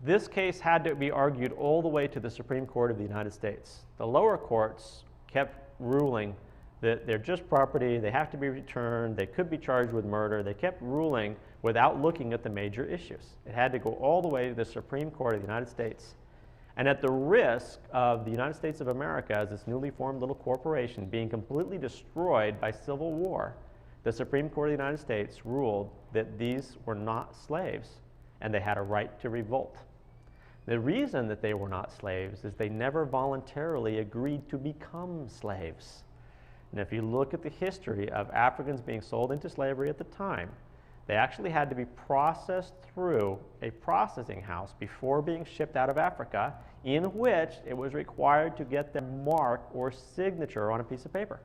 this case had to be argued all the way to the Supreme Court of the United States. The lower courts kept ruling that they're just property, they have to be returned, they could be charged with murder. They kept ruling without looking at the major issues. It had to go all the way to the Supreme Court of the United States. And at the risk of the United States of America as this newly formed little corporation being completely destroyed by civil war, the Supreme Court of the United States ruled that these were not slaves and they had a right to revolt. The reason that they were not slaves is they never voluntarily agreed to become slaves. And if you look at the history of Africans being sold into slavery at the time, they actually had to be processed through a processing house before being shipped out of Africa, in which it was required to get their mark or signature on a piece of paper.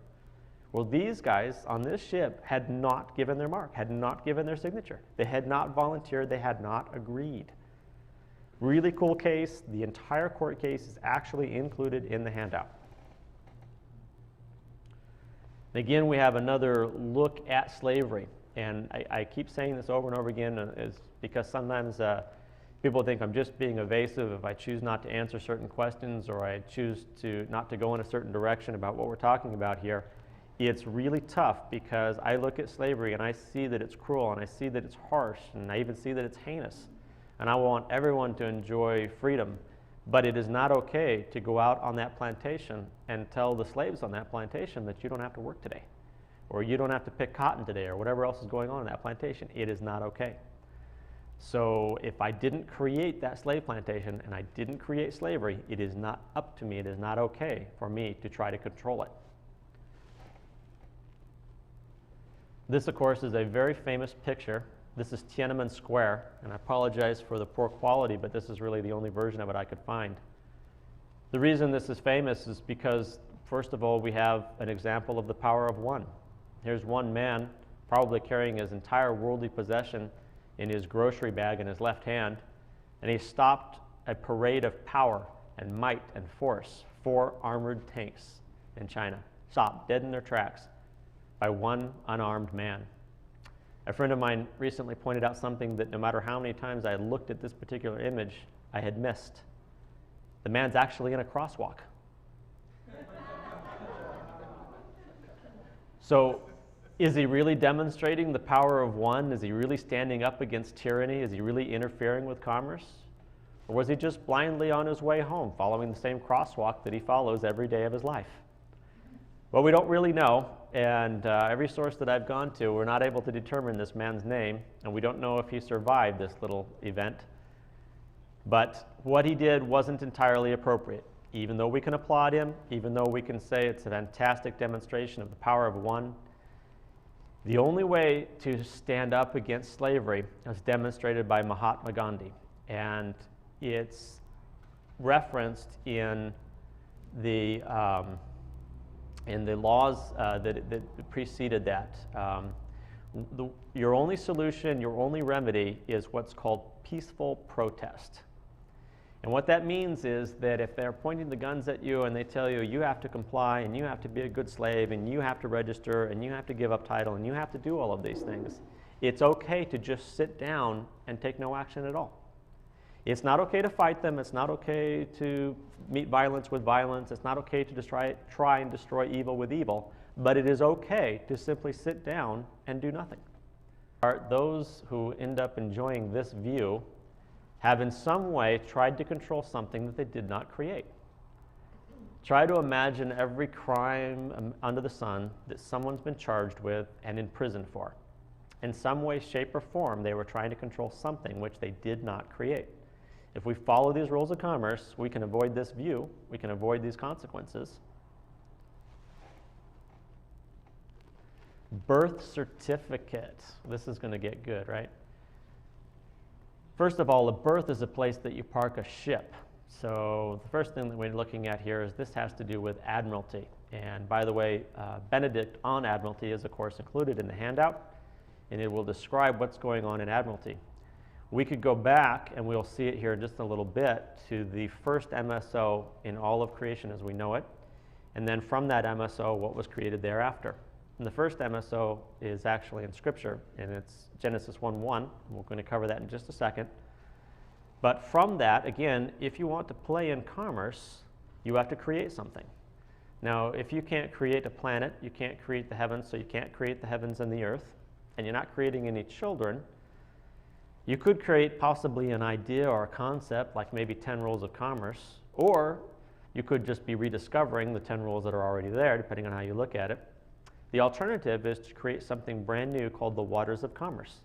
Well, these guys on this ship had not given their mark, had not given their signature. They had not volunteered, they had not agreed. Really cool case. The entire court case is actually included in the handout. Again, we have another look at slavery. And I keep saying this over and over again is because sometimes people think I'm just being evasive if I choose not to answer certain questions or I choose not to go in a certain direction about what we're talking about here. It's really tough because I look at slavery and I see that it's cruel and I see that it's harsh and I even see that it's heinous. And I want everyone to enjoy freedom. But it is not okay to go out on that plantation and tell the slaves on that plantation that you don't have to work today, or you don't have to pick cotton today, or whatever else is going on in that plantation. It is not okay. So if I didn't create that slave plantation and I didn't create slavery, it is not up to me, it is not okay for me to try to control it. This, of course, is a very famous picture. This is Tiananmen Square, and I apologize for the poor quality, but this is really the only version of it I could find. The reason this is famous is because, first of all, we have an example of the power of one. Here's one man probably carrying his entire worldly possession in his grocery bag in his left hand, and he stopped a parade of power and might and force, 4 armored tanks in China, stopped dead in their tracks by one unarmed man. A friend of mine recently pointed out something that no matter how many times I had looked at this particular image, I had missed. The man's actually in a crosswalk. So, is he really demonstrating the power of one? Is he really standing up against tyranny? Is he really interfering with commerce? Or was he just blindly on his way home, following the same crosswalk that he follows every day of his life? Well, we don't really know, and every source that I've gone to, we're not able to determine this man's name, and we don't know if he survived this little event. But what he did wasn't entirely appropriate. Even though we can applaud him, even though we can say it's a fantastic demonstration of the power of one, the only way to stand up against slavery is demonstrated by Mahatma Gandhi, and it's referenced in the laws that preceded that. Your only solution, your only remedy is what's called peaceful protest. And what that means is that if they're pointing the guns at you and they tell you, you have to comply and you have to be a good slave and you have to register and you have to give up title and you have to do all of these things, it's okay to just sit down and take no action at all. It's not okay to fight them. It's not okay to meet violence with violence. It's not okay to try and destroy evil with evil. But it is okay to simply sit down and do nothing. Those who end up enjoying this view have in some way tried to control something that they did not create. Try to imagine every crime under the sun that someone's been charged with and in prison for. In some way, shape, or form, they were trying to control something which they did not create. If we follow these rules of commerce, we can avoid this view, we can avoid these consequences. Birth certificate. This is going to get good, right? First of all, a berth is a place that you park a ship. So the first thing that we're looking at here is this has to do with Admiralty. And by the way, Benedict on Admiralty is of course included in the handout, and it will describe what's going on in Admiralty. We could go back, and we'll see it here in just a little bit, to the first MSO in all of creation as we know it, and then from that MSO, what was created thereafter. And the first MSO is actually in Scripture, and it's Genesis 1:1. We're going to cover that in just a second. But from that, again, if you want to play in commerce, you have to create something. Now, if you can't create a planet, you can't create the heavens, so you can't create the heavens and the earth, and you're not creating any children, you could create possibly an idea or a concept, like maybe 10 rules of commerce, or you could just be rediscovering the 10 rules that are already there, depending on how you look at it. The alternative is to create something brand new called the waters of commerce.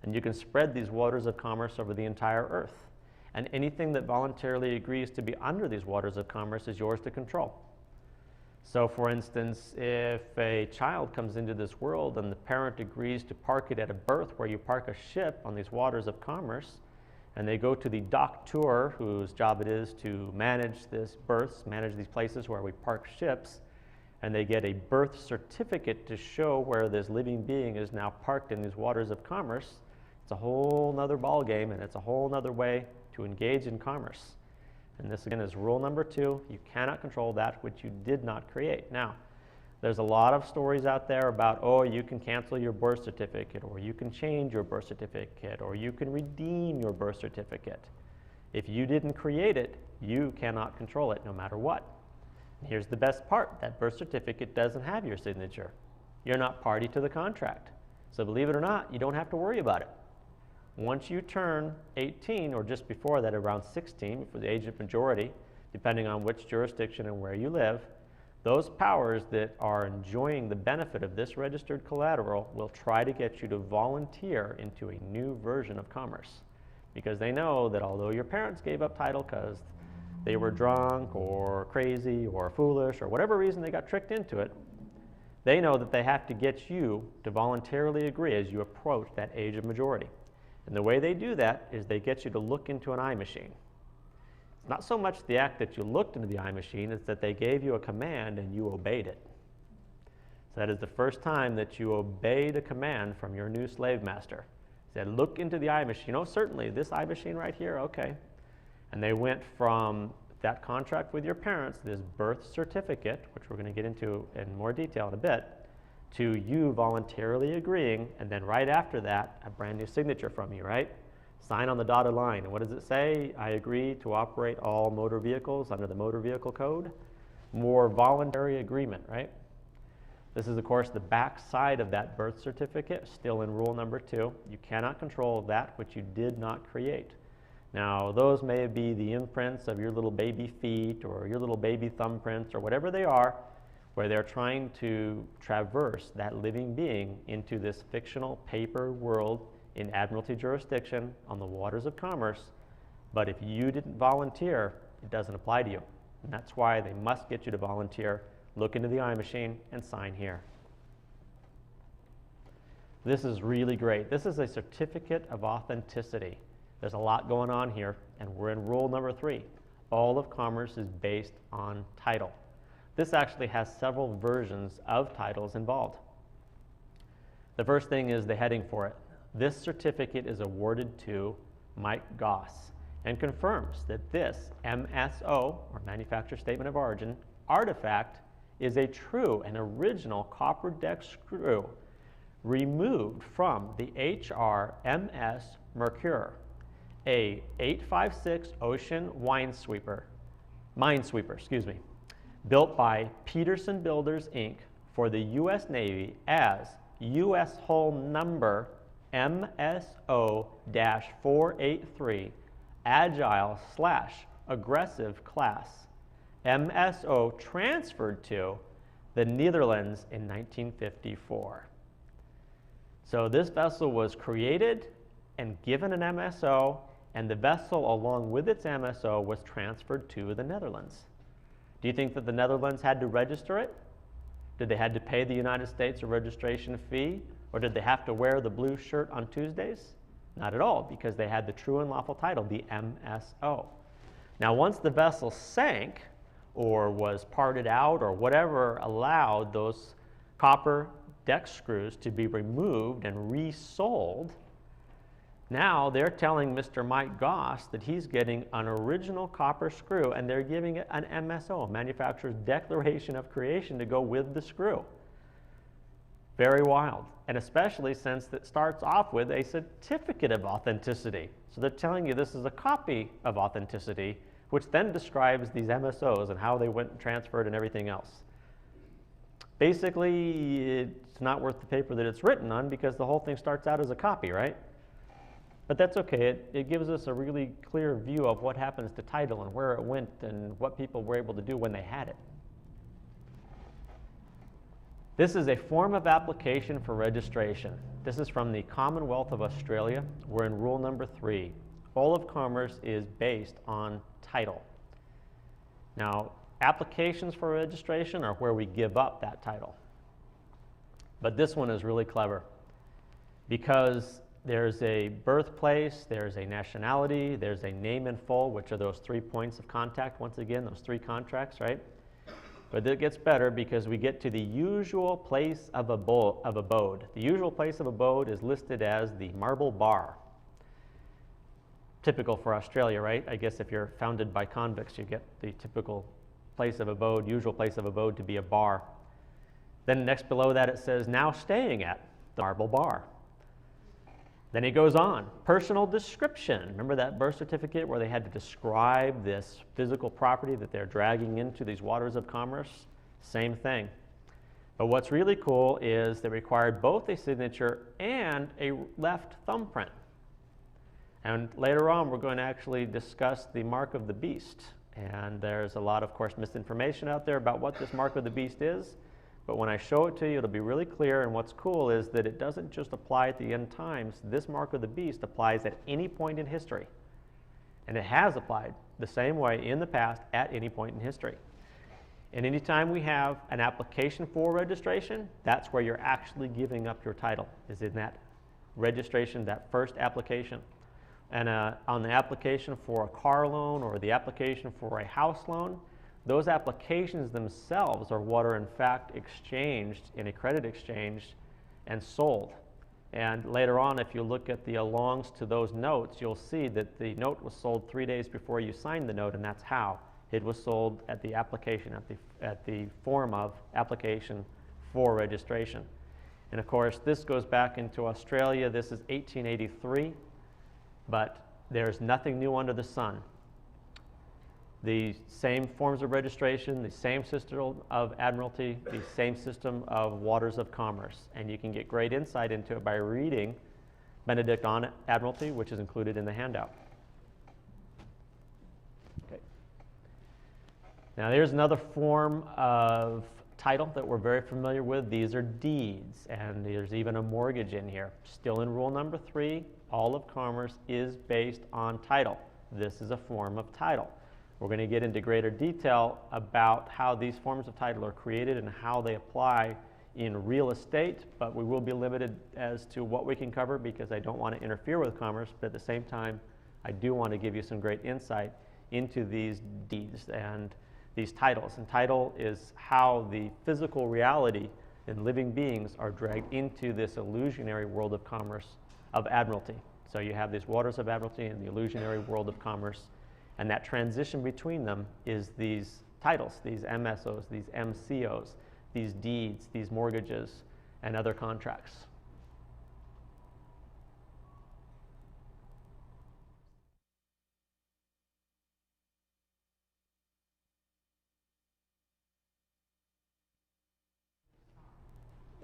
And you can spread these waters of commerce over the entire earth. And anything that voluntarily agrees to be under these waters of commerce is yours to control. So for instance, if a child comes into this world and the parent agrees to park it at a berth where you park a ship on these waters of commerce, and they go to the doctor, whose job it is to manage this berths, manage these places where we park ships, and they get a birth certificate to show where this living being is now parked in these waters of commerce, it's a whole nother ball game, and it's a whole nother way to engage in commerce. And this again is rule number 2. You cannot control that which you did not create. Now, there's a lot of stories out there about, oh, you can cancel your birth certificate, or you can change your birth certificate, or you can redeem your birth certificate. If you didn't create it, you cannot control it no matter what. And here's the best part. That birth certificate doesn't have your signature. You're not party to the contract. So believe it or not, you don't have to worry about it. Once you turn 18, or just before that, around 16, for the age of majority, depending on which jurisdiction and where you live, those powers that are enjoying the benefit of this registered collateral will try to get you to volunteer into a new version of commerce. Because they know that although your parents gave up title because they were drunk or crazy or foolish or whatever reason they got tricked into it, they know that they have to get you to voluntarily agree as you approach that age of majority. And the way they do that is they get you to look into an eye machine. It's not so much the act that you looked into the eye machine, it's that they gave you a command and you obeyed it. So that is the first time that you obeyed a command from your new slave master. He said, look into the eye machine. Oh, certainly, this eye machine right here, okay. And they went from that contract with your parents, this birth certificate, which we're going to get into in more detail in a bit, to you voluntarily agreeing, and then right after that, a brand new signature from you, right? Sign on the dotted line. And what does it say? I agree to operate all motor vehicles under the Motor Vehicle Code. More voluntary agreement, right? This is, of course, the back side of that birth certificate, still in rule number 2. You cannot control that which you did not create. Now, those may be the imprints of your little baby feet or your little baby thumbprints or whatever they are, where they're trying to traverse that living being into this fictional paper world in Admiralty jurisdiction on the waters of commerce. But if you didn't volunteer, it doesn't apply to you. And that's why they must get you to volunteer, look into the eye machine, and sign here. This is really great. This is a certificate of authenticity. There's a lot going on here, and we're in rule number 3. All of commerce is based on title. This actually has several versions of titles involved. The first thing is the heading for it. This certificate is awarded to Mike Goss and confirms that this MSO, or Manufacturer Statement of Origin, artifact is a true and original copper deck screw removed from the HRMS Mercure a 856 ocean minesweeper, built by Peterson Builders, Inc. for the U.S. Navy as U.S. hull number MSO-483, Agile/Aggressive class. MSO transferred to the Netherlands in 1954. So this vessel was created and given an MSO, and the vessel along with its MSO was transferred to the Netherlands. Do you think that the Netherlands had to register it? Did they have to pay the United States a registration fee? Or did they have to wear the blue shirt on Tuesdays? Not at all, because they had the true and lawful title, the MSO. Now, once the vessel sank or was parted out or whatever allowed those copper deck screws to be removed and resold, now they're telling Mr. Mike Goss that he's getting an original copper screw, and they're giving it an MSO, a manufacturer's declaration of creation, to go with the screw. Very wild, and especially since it starts off with a certificate of authenticity. So they're telling you this is a copy of authenticity, which then describes these MSOs and how they went and transferred and everything else. Basically, it's not worth the paper that it's written on, because the whole thing starts out as a copy, right? But that's okay. It gives us a really clear view of what happens to title and where it went and what people were able to do when they had it. This is a form of application for registration. This is from the Commonwealth of Australia. We're in rule number 3. All of commerce is based on title. Now, applications for registration are where we give up that title. But this one is really clever, because there's a birthplace, there's a nationality, there's a name in full, which are those 3 points of contact, once again, those 3 contracts, right? But it gets better, because we get to the usual place of abode. The usual place of abode is listed as the Marble Bar. Typical for Australia, right? I guess if you're founded by convicts, you get the typical place of abode, usual place of abode, to be a bar. Then next below that it says, now staying at the Marble Bar. Then he goes on, personal description. Remember that birth certificate where they had to describe this physical property that they're dragging into these waters of commerce? Same thing. But what's really cool is they required both a signature and a left thumbprint. And later on, we're going to actually discuss the mark of the beast. And there's a lot, of course, misinformation out there about what this mark of the beast is. But when I show it to you, it'll be really clear. And what's cool is that it doesn't just apply at the end times. This mark of the beast applies at any point in history. And it has applied the same way in the past at any point in history. And anytime we have an application for registration, that's where you're actually giving up your title, is in that registration, that first application. And on the application for a car loan or the application for a house loan, those applications themselves are what are in fact exchanged in a credit exchange and sold. And later on, if you look at the alongs to those notes, you'll see that the note was sold 3 days before you signed the note, and that's how it was sold at the application, at the form of application for registration. And of course, this goes back into Australia. This is 1883, but there's nothing new under the sun. The same forms of registration, the same system of admiralty, the same system of waters of commerce. And you can get great insight into it by reading Benedict on Admiralty, which is included in the handout. Okay. Now there's another form of title that we're very familiar with. These are deeds, and there's even a mortgage in here. Still in rule number 3, all of commerce is based on title. This is a form of title. We're going to get into greater detail about how these forms of title are created and how they apply in real estate, but we will be limited as to what we can cover, because I don't want to interfere with commerce, but at the same time, I do want to give you some great insight into these deeds and these titles. And title is how the physical reality and living beings are dragged into this illusionary world of commerce of admiralty. So you have these waters of admiralty and the illusionary world of commerce. And that transition between them is these titles, these MSOs, these MCOs, these deeds, these mortgages, and other contracts.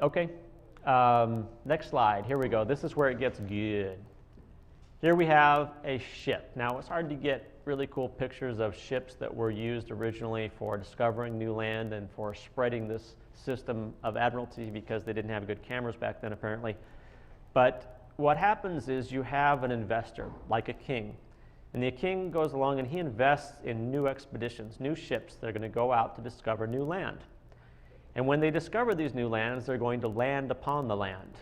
Okay, next slide. Here we go. This is where it gets good. Here we have a ship. Now, it's hard to get really cool pictures of ships that were used originally for discovering new land and for spreading this system of admiralty because they didn't have good cameras back then, apparently. But what happens is you have an investor, like a king. And the king goes along and he invests in new expeditions, new ships that are going to go out to discover new land. And when they discover these new lands, they're going to land upon the land.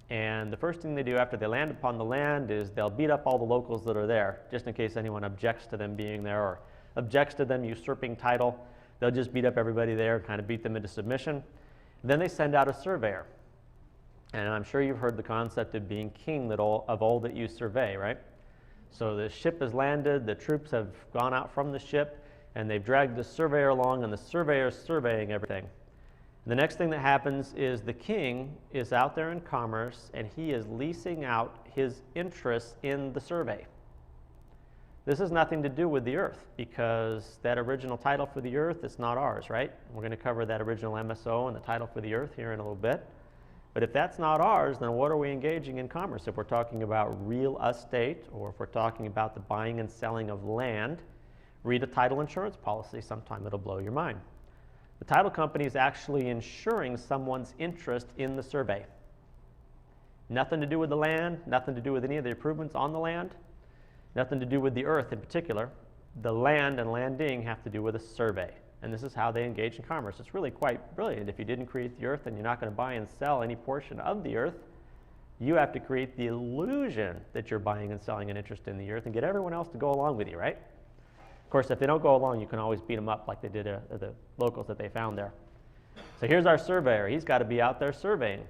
And the first thing they do after they land upon the land is they'll beat up all the locals that are there, just in case anyone objects to them being there or objects to them usurping title. They'll just beat up everybody there, kind of beat them into submission. Then they send out a surveyor. And I'm sure you've heard the concept of being king of all that you survey, right? So the ship has landed, the troops have gone out from the ship, and they've dragged the surveyor along, and the surveyor is surveying everything. The next thing that happens is the king is out there in commerce and he is leasing out his interests in the survey. This has nothing to do with the earth because that original title for the earth is not ours, right? We're going to cover that original MSO and the title for the earth here in a little bit. But if that's not ours, then what are we engaging in commerce? If we're talking about real estate or if we're talking about the buying and selling of land, read a title insurance policy. Sometime it'll blow your mind. The title company is actually insuring someone's interest in the survey. Nothing to do with the land, nothing to do with any of the improvements on the land, nothing to do with the earth in particular. The land and landing have to do with a survey. And this is how they engage in commerce. It's really quite brilliant. If you didn't create the earth and you're not going to buy and sell any portion of the earth, you have to create the illusion that you're buying and selling an interest in the earth and get everyone else to go along with you, right? Of course, if they don't go along, you can always beat them up like they did the locals that they found there. So here's our surveyor. He's got to be out there surveying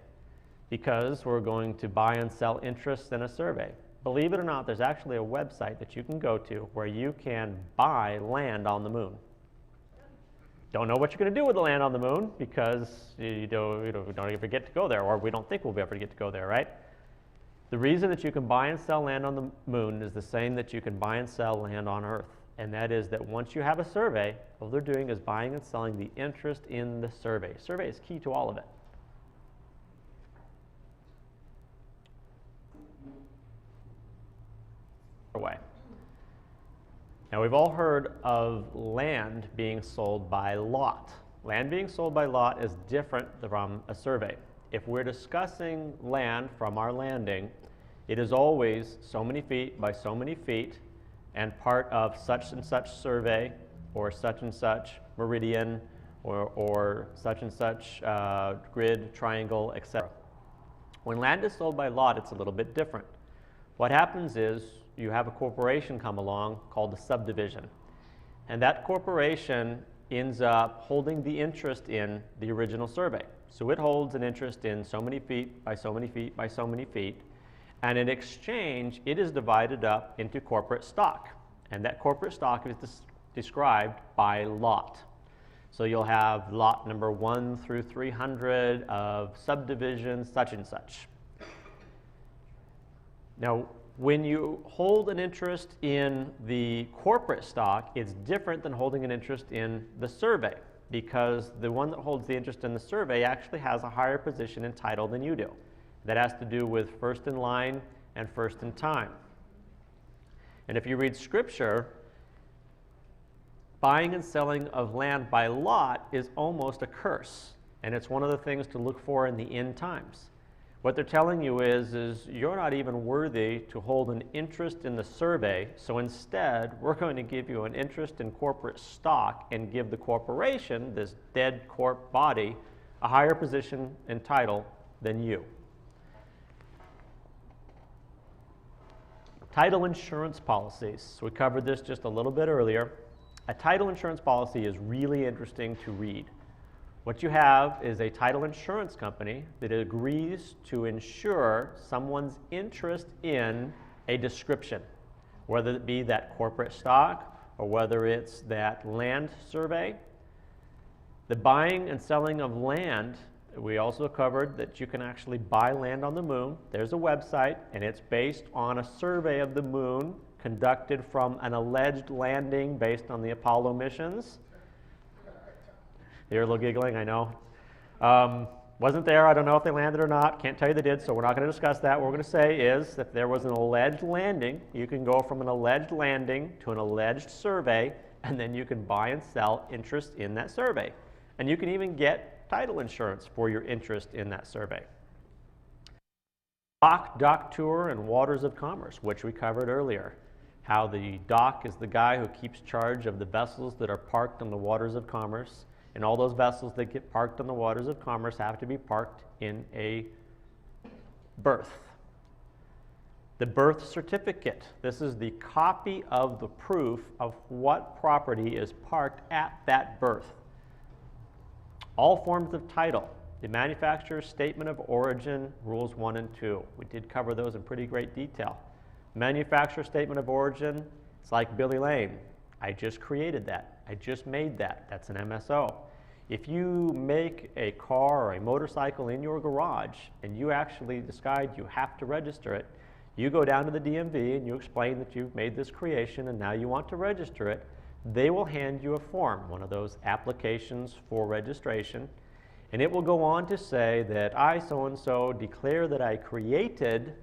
because we're going to buy and sell interests in a survey. Believe it or not, there's actually a website that you can go to where you can buy land on the moon. Don't know what you're going to do with the land on the moon because you don't ever get to go there, or we don't think we'll ever get to go there, right? The reason that you can buy and sell land on the moon is the same that you can buy and sell land on Earth. And that is that once you have a survey, all they're doing is buying and selling the interest in the survey. Survey is key to all of it. Away. Now we've all heard of land being sold by lot. Land being sold by lot is different from a survey. If we're discussing land from our landing, it is always so many feet by so many feet and part of such and such survey or such and such meridian or such and such grid, triangle, etc. When land is sold by lot, it's a little bit different. What happens is you have a corporation come along called a subdivision, and that corporation ends up holding the interest in the original survey. So it holds an interest in so many feet by so many feet by so many feet, and in exchange, it is divided up into corporate stock. And that corporate stock is described by lot. So you'll have lot number 1 through 300 of subdivision such and such. Now, when you hold an interest in the corporate stock, it's different than holding an interest in the survey because the one that holds the interest in the survey actually has a higher position in title than you do. That has to do with first in line and first in time. And if you read scripture, buying and selling of land by lot is almost a curse. And it's one of the things to look for in the end times. What they're telling you is you're not even worthy to hold an interest in the survey, so instead we're going to give you an interest in corporate stock and give the corporation, this dead corp body, a higher position and title than you. Title insurance policies. We covered this just a little bit earlier. A title insurance policy is really interesting to read. What you have is a title insurance company that agrees to insure someone's interest in a description, whether it be that corporate stock or whether it's that land survey. The buying and selling of land, we also covered that you can actually buy land on the moon. There's a website, and it's based on a survey of the moon conducted from an alleged landing based on the Apollo missions. You're a little giggling, I know. Wasn't there. I don't know if they landed or not. Can't tell you they did, so we're not going to discuss that. What we're going to say is if there was an alleged landing, you can go from an alleged landing to an alleged survey, and then you can buy and sell interest in that survey. And you can even get title insurance for your interest in that survey. Dock, dock tour, and waters of commerce, which we covered earlier. How the dock is the guy who keeps charge of the vessels that are parked on the waters of commerce. And all those vessels that get parked on the waters of commerce have to be parked in a berth. The birth certificate. This is the copy of the proof of what property is parked at that berth. All forms of title. The manufacturer's statement of origin, rules 1 and 2. We did cover those in pretty great detail. Manufacturer statement of origin, it's like Billy Lane. I just created that. I just made that. That's an MSO. If you make a car or a motorcycle in your garage and you actually decide you have to register it, you go down to the DMV and you explain that you've made this creation and now you want to register it, they will hand you a form, one of those applications for registration, and it will go on to say that I, so-and-so, declare that I created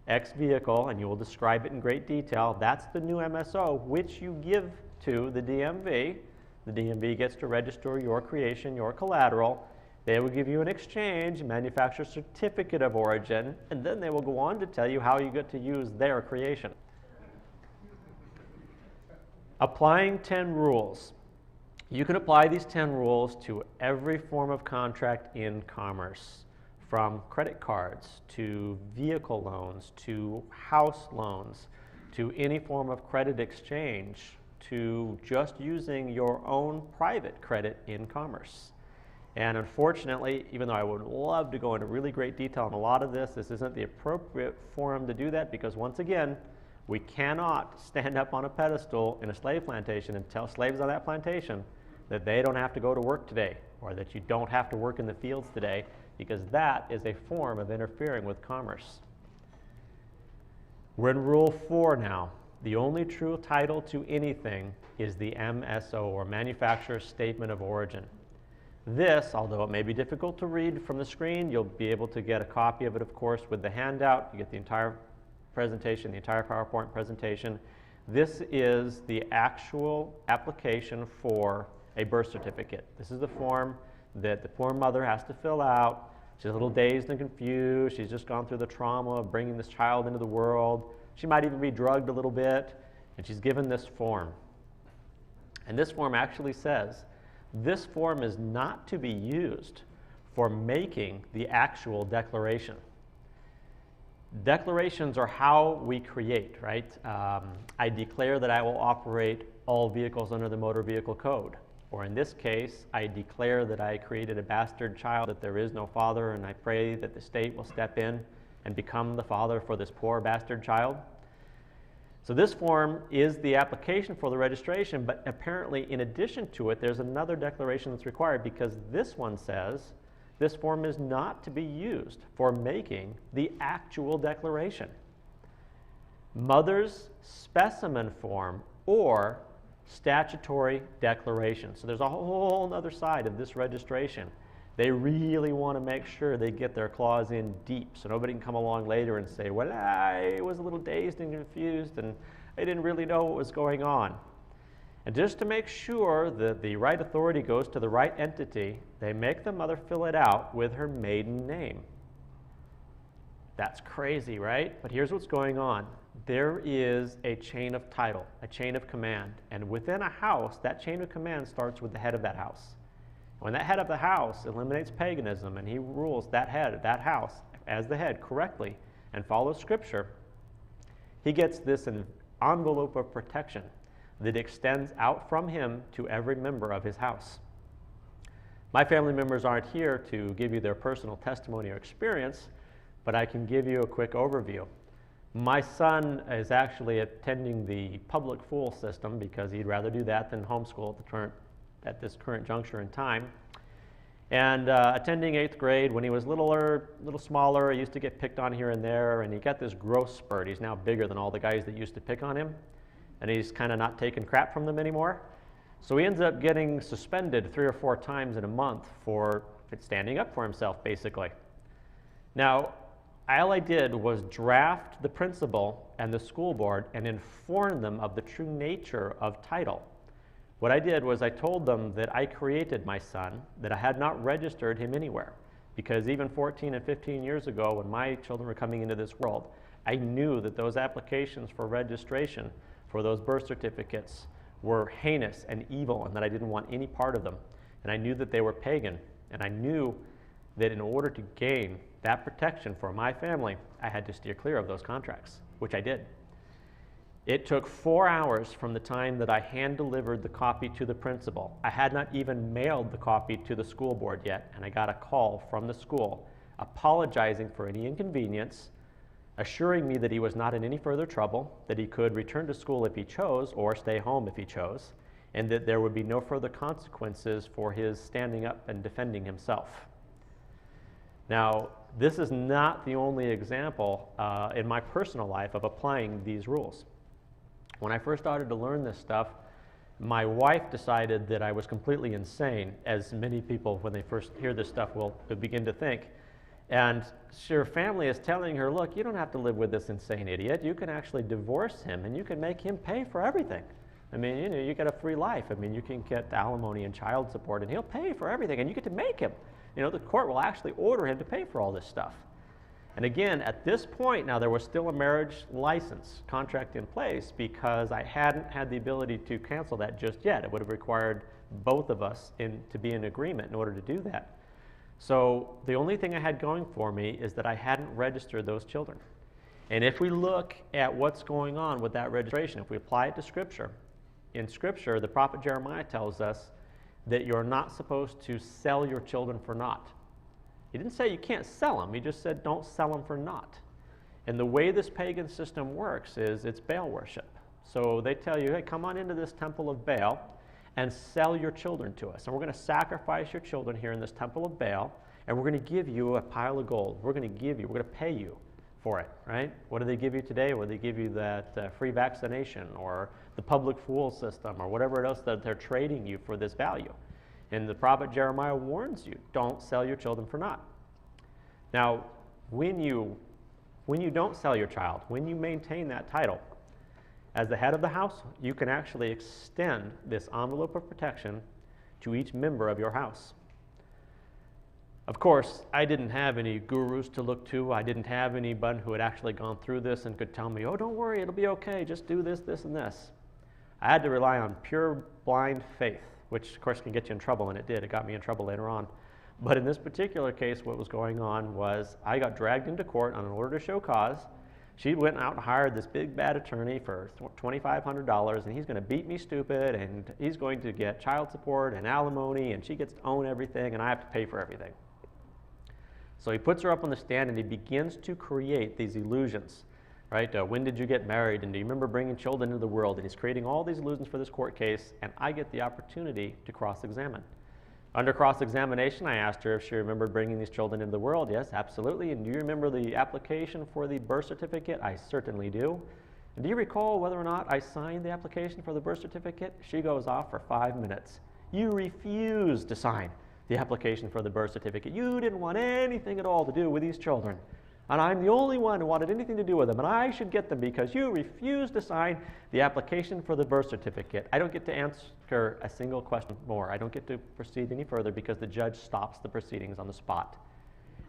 X vehicle, and you will describe it in great detail. That's the new MSO, which you give to the DMV. The DMV gets to register your creation, your collateral. They will give you an exchange, manufacturer certificate of origin, and then they will go on to tell you how you get to use their creation. Applying 10 rules. You can apply these 10 rules to every form of contract in commerce, from credit cards to vehicle loans to house loans to any form of credit exchange to just using your own private credit in commerce. And unfortunately, even though I would love to go into really great detail on a lot of this isn't the appropriate forum to do that because once again, we cannot stand up on a pedestal in a slave plantation and tell slaves on that plantation that they don't have to go to work today or that you don't have to work in the fields today because that is a form of interfering with commerce. We're in Rule 4 now. The only true title to anything is the MSO, or Manufacturer's Statement of Origin. This, although it may be difficult to read from the screen, you'll be able to get a copy of it, of course, with the handout. You get the entire presentation, the entire PowerPoint presentation. This is the actual application for a birth certificate. This is the form that the poor mother has to fill out. She's a little dazed and confused. She's just gone through the trauma of bringing this child into the world. She might even be drugged a little bit, and she's given this form. And this form actually says, this form is not to be used for making the actual declaration. Declarations are how we create, right? I declare that I will operate all vehicles under the Motor Vehicle Code. Or in this case, I declare that I created a bastard child, that there is no father, and I pray that the state will step in and become the father for this poor bastard child. So this form is the application for the registration, but apparently in addition to it, there's another declaration that's required because this one says this form is not to be used for making the actual declaration. Mother's specimen form or statutory declaration. So there's a whole other side of this registration. They really want to make sure they get their claws in deep so nobody can come along later and say, well, I was a little dazed and confused and I didn't really know what was going on. And just to make sure that the right authority goes to the right entity, they make the mother fill it out with her maiden name. That's crazy, right? But here's what's going on. There is a chain of title, a chain of command. And within a house, that chain of command starts with the head of that house. When that head of the house eliminates paganism and he rules that head, that house, as the head correctly and follows Scripture, he gets this envelope of protection that extends out from him to every member of his house. My family members aren't here to give you their personal testimony or experience, but I can give you a quick overview. My son is actually attending the public school system because he'd rather do that than homeschool at this current juncture in time. And attending 8th grade, when he was little smaller, he used to get picked on here and there, and he got this growth spurt. He's now bigger than all the guys that used to pick on him, and he's kind of not taking crap from them anymore. So he ends up getting suspended 3 or 4 times in a month for standing up for himself, basically. Now, all I did was draft the principal and the school board and inform them of the true nature of title. What I did was I told them that I created my son, that I had not registered him anywhere. Because even 14 and 15 years ago, when my children were coming into this world, I knew that those applications for registration for those birth certificates were heinous and evil, and that I didn't want any part of them. And I knew that they were pagan, and I knew that in order to gain that protection for my family, I had to steer clear of those contracts, which I did. It took 4 hours from the time that I hand-delivered the copy to the principal. I had not even mailed the copy to the school board yet, and I got a call from the school apologizing for any inconvenience, assuring me that he was not in any further trouble, that he could return to school if he chose or stay home if he chose, and that there would be no further consequences for his standing up and defending himself. Now, this is not the only example in my personal life of applying these rules. When I first started to learn this stuff, my wife decided that I was completely insane, as many people, when they first hear this stuff, will begin to think. And her family is telling her, look, you don't have to live with this insane idiot. You can actually divorce him, and you can make him pay for everything. I mean, you know, you get a free life. I mean, you can get alimony and child support, and he'll pay for everything, and you get to make him. You know, the court will actually order him to pay for all this stuff. And again, at this point, now there was still a marriage license contract in place because I hadn't had the ability to cancel that just yet. It would have required both of us to be in agreement in order to do that. So the only thing I had going for me is that I hadn't registered those children. And if we look at what's going on with that registration, if we apply it to Scripture, in Scripture, the prophet Jeremiah tells us that you're not supposed to sell your children for naught. He didn't say you can't sell them. He just said don't sell them for naught. And the way this pagan system works is it's Baal worship. So they tell you, hey, come on into this temple of Baal and sell your children to us. And we're going to sacrifice your children here in this temple of Baal, and we're going to give you a pile of gold. We're going to pay you for it, right? What do they give you today? Well, they give you that free vaccination or the public school system or whatever else that they're trading you for this value. And the prophet Jeremiah warns you, don't sell your children for naught. Now, when you don't sell your child, when you maintain that title, as the head of the house, you can actually extend this envelope of protection to each member of your house. Of course, I didn't have any gurus to look to. I didn't have anyone who had actually gone through this and could tell me, oh, don't worry, it'll be okay, just do this, this, and this. I had to rely on pure blind faith, which of course can get you in trouble, and it did. It got me in trouble later on. But in this particular case, what was going on was I got dragged into court on an order to show cause. She went out and hired this big bad attorney for $2,500, and he's going to beat me stupid, and he's going to get child support and alimony, and she gets to own everything, and I have to pay for everything. So he puts her up on the stand, and he begins to create these illusions, right? When did you get married, and do you remember bringing children into the world? And he's creating all these illusions for this court case, and I get the opportunity to cross-examine. Under cross-examination, I asked her if she remembered bringing these children into the world. Yes, absolutely. And do you remember the application for the birth certificate? I certainly do. And do you recall whether or not I signed the application for the birth certificate? She goes off for 5 minutes. You refused to sign the application for the birth certificate. You didn't want anything at all to do with these children. And I'm the only one who wanted anything to do with them, and I should get them because you refused to sign the application for the birth certificate. I don't get to answer a single question more. I don't get to proceed any further because the judge stops the proceedings on the spot.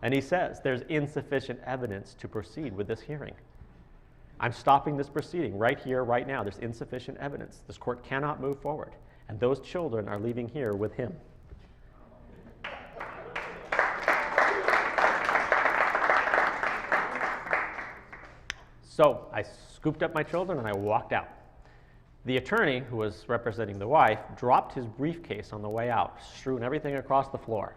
And he says there's insufficient evidence to proceed with this hearing. I'm stopping this proceeding right here, right now. There's insufficient evidence. This court cannot move forward. And those children are leaving here with him. So I scooped up my children and I walked out. The attorney, who was representing the wife, dropped his briefcase on the way out, strewing everything across the floor.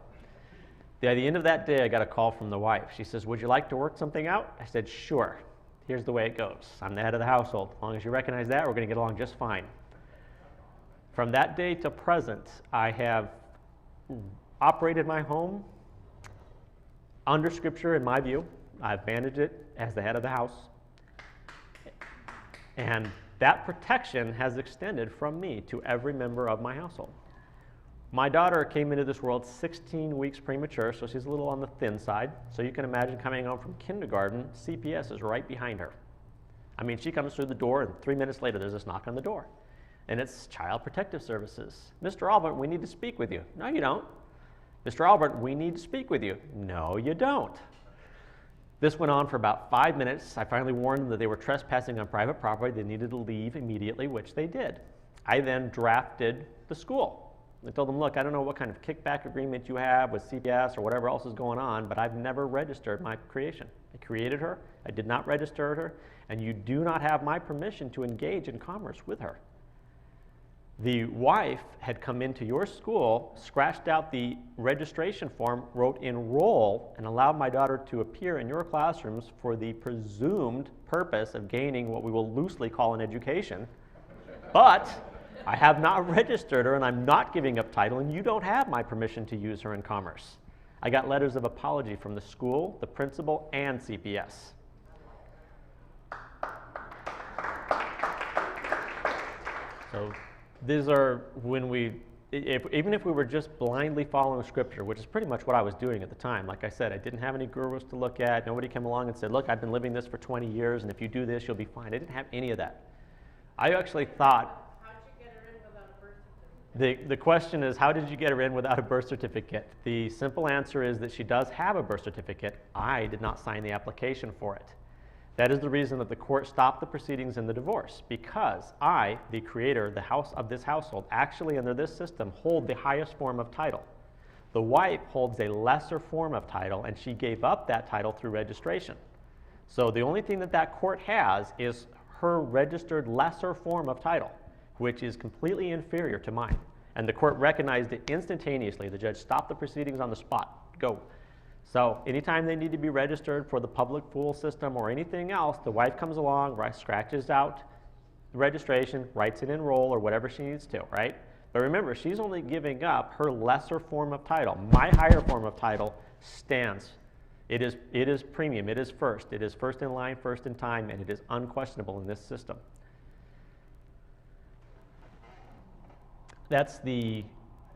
At the end of that day, I got a call from the wife. She says, would you like to work something out? I said, sure. Here's the way it goes. I'm the head of the household. As long as you recognize that, we're going to get along just fine. From that day to present, I have operated my home under Scripture in my view. I've managed it as the head of the house. And that protection has extended from me to every member of my household. My daughter came into this world 16 weeks premature, so she's a little on the thin side. So you can imagine coming home from kindergarten, CPS is right behind her. I mean, she comes through the door, and 3 minutes later, there's this knock on the door. And it's Child Protective Services. Mr. Albert, we need to speak with you. No, you don't. Mr. Albert, we need to speak with you. No, you don't. This went on for about 5 minutes. I finally warned them that they were trespassing on private property. They needed to leave immediately, which they did. I then drafted the school. I told them, look, I don't know what kind of kickback agreement you have with CPS or whatever else is going on, but I've never registered my creation. I created her. I did not register her, and you do not have my permission to engage in commerce with her. The wife had come into your school, scratched out the registration form, wrote enroll, and allowed my daughter to appear in your classrooms for the presumed purpose of gaining what we will loosely call an education. But I have not registered her, and I'm not giving up title, and you don't have my permission to use her in commerce. I got letters of apology from the school, the principal, and CPS. So these are when even if we were just blindly following Scripture, which is pretty much what I was doing at the time. Like I said, I didn't have any gurus to look at. Nobody came along and said, look, I've been living this for 20 years, and if you do this, you'll be fine. I didn't have any of that. I actually thought... How did you get her in without a birth certificate? The question is, how did you get her in without a birth certificate? The simple answer is that she does have a birth certificate. I did not sign the application for it. That is the reason that the court stopped the proceedings in the divorce, because I, the creator of this household, actually under this system hold the highest form of title. The wife holds a lesser form of title, and she gave up that title through registration. So the only thing that that court has is her registered lesser form of title, which is completely inferior to mine. And the court recognized it instantaneously. The judge stopped the proceedings on the spot. Go. So anytime they need to be registered for the public pool system or anything else, the wife comes along, scratches out the registration, writes it enroll or whatever she needs to, right? But remember, she's only giving up her lesser form of title. My higher form of title stands. It is premium. It is first. It is first in line, first in time, and it is unquestionable in this system. That's the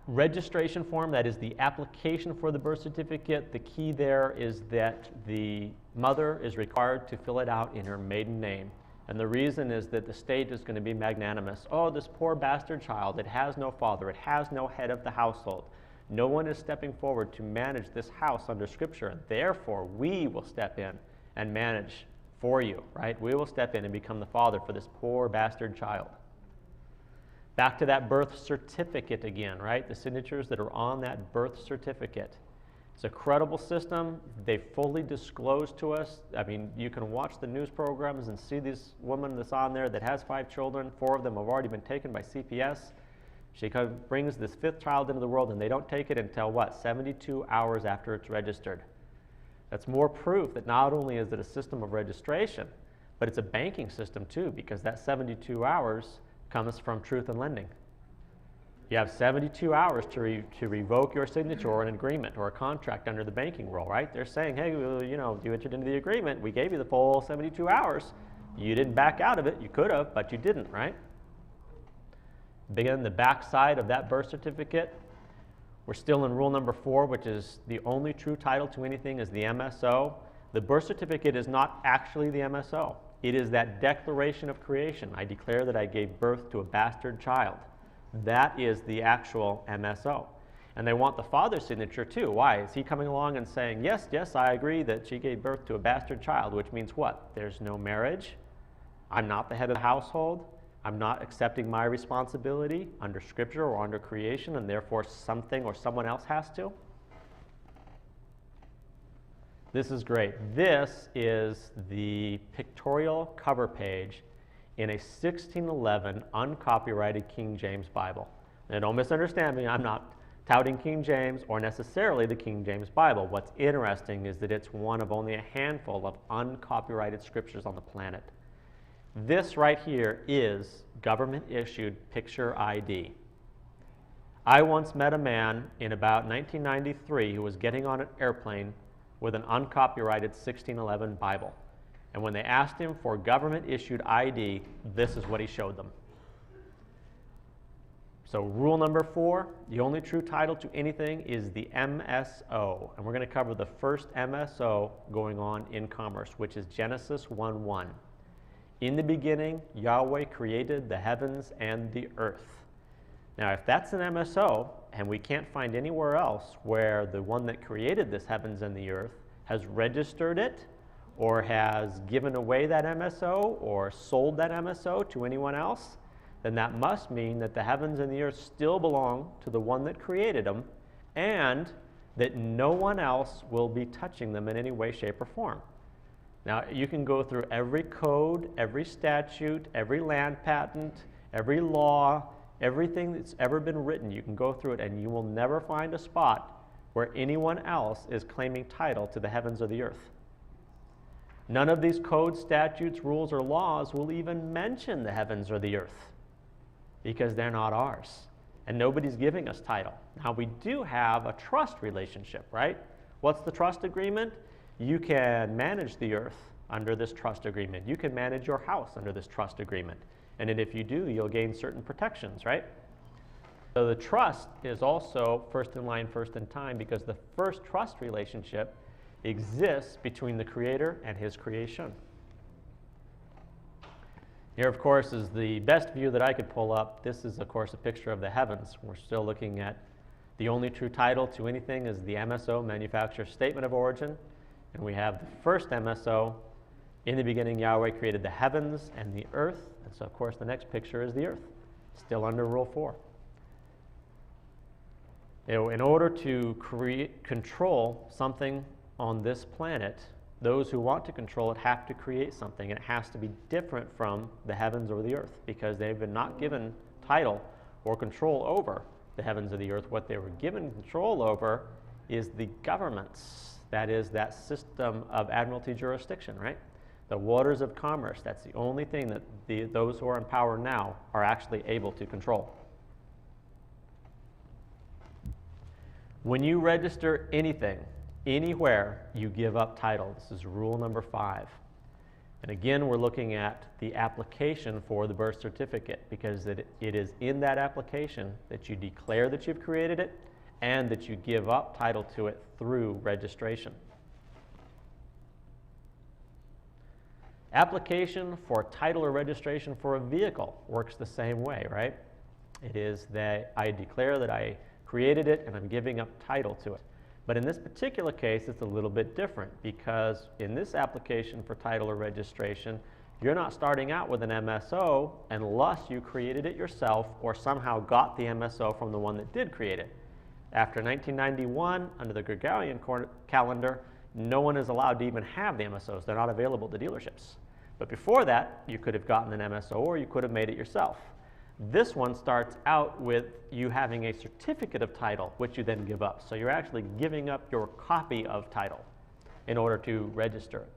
registration form. That is the application for the birth certificate. The key there is that the mother is required to fill it out in her maiden name. And the reason is that the state is going to be magnanimous. Oh, this poor bastard child, it has no father, it has no head of the household. No one is stepping forward to manage this house under Scripture, and therefore we will step in and manage for you, right? We will step in and become the father for this poor bastard child. Back to that birth certificate again, right? The signatures that are on that birth certificate. It's a credible system. They fully disclose to us. I mean, you can watch the news programs and see this woman that's on there that has 5 children. 4 of them have already been taken by CPS. She brings this 5th child into the world, and they don't take it until, what, 72 hours after it's registered. That's more proof that not only is it a system of registration, but it's a banking system too, because that 72 hours comes from truth in lending. You have 72 hours to revoke your signature or an agreement or a contract under the banking rule, right? They're saying, hey, well, you know, you entered into the agreement. We gave you the full 72 hours. You didn't back out of it. You could have, but you didn't, right? Begin the back side of that birth certificate. We're still in rule number 4, which is the only true title to anything is the MSO. The birth certificate is not actually the MSO. It is that declaration of creation. I declare that I gave birth to a bastard child. That is the actual MSO. And they want the father's signature too. Why? Is he coming along and saying, yes, yes, I agree that she gave birth to a bastard child, which means what? There's no marriage. I'm not the head of the household. I'm not accepting my responsibility under Scripture or under creation, and therefore something or someone else has to. This is great. This is the pictorial cover page in a 1611 uncopyrighted King James Bible. Now, don't misunderstand me. I'm not touting King James or necessarily the King James Bible. What's interesting is that it's one of only a handful of uncopyrighted scriptures on the planet. This right here is government-issued picture ID. I once met a man in about 1993 who was getting on an airplane with an uncopyrighted 1611 Bible. And when they asked him for government-issued ID, this is what he showed them. So rule number 4, the only true title to anything is the MSO. And we're going to cover the first MSO going on in commerce, which is Genesis 1:1. In the beginning, Yahweh created the heavens and the earth. Now, if that's an MSO, and we can't find anywhere else where the one that created this heavens and the earth has registered it, or has given away that MSO, or sold that MSO to anyone else, then that must mean that the heavens and the earth still belong to the one that created them, and that no one else will be touching them in any way, shape, or form. Now, you can go through every code, every statute, every land patent, every law, everything that's ever been written. You can go through it, and you will never find a spot where anyone else is claiming title to the heavens or the earth. None of these codes, statutes, rules, or laws will even mention the heavens or the earth, because they're not ours, and nobody's giving us title. Now, we do have a trust relationship, right? What's the trust agreement? You can manage the earth under this trust agreement. You can manage your house under this trust agreement. And then if you do, you'll gain certain protections, right? So the trust is also first in line, first in time, because the first trust relationship exists between the Creator and His creation. Here, of course, is the best view that I could pull up. This is, of course, a picture of the heavens. We're still looking at the only true title to anything is the MSO, Manufacturer Statement of Origin. And we have the first MSO, in the beginning Yahweh created the heavens and the earth. And so, of course, the next picture is the earth, still under Rule 4. You know, in order to control something on this planet, those who want to control it have to create something, and it has to be different from the heavens or the earth, because they've been not given title or control over the heavens or the earth. What they were given control over is the governments. That is that system of admiralty jurisdiction, right? The waters of commerce. That's the only thing that those who are in power now are actually able to control. When you register anything, anywhere, you give up title. This is rule number 5. And again, we're looking at the application for the birth certificate, because it is in that application that you declare that you've created it and that you give up title to it through registration. Application for title or registration for a vehicle works the same way, right? It is that I declare that I created it and I'm giving up title to it. But in this particular case, it's a little bit different, because in this application for title or registration, you're not starting out with an MSO unless you created it yourself or somehow got the MSO from the one that did create it. After 1991, under the Gregorian calendar, no one is allowed to even have the MSOs. They're not available to dealerships. But before that, you could have gotten an MSO or you could have made it yourself. This one starts out with you having a certificate of title, which you then give up. So you're actually giving up your copy of title in order to register it.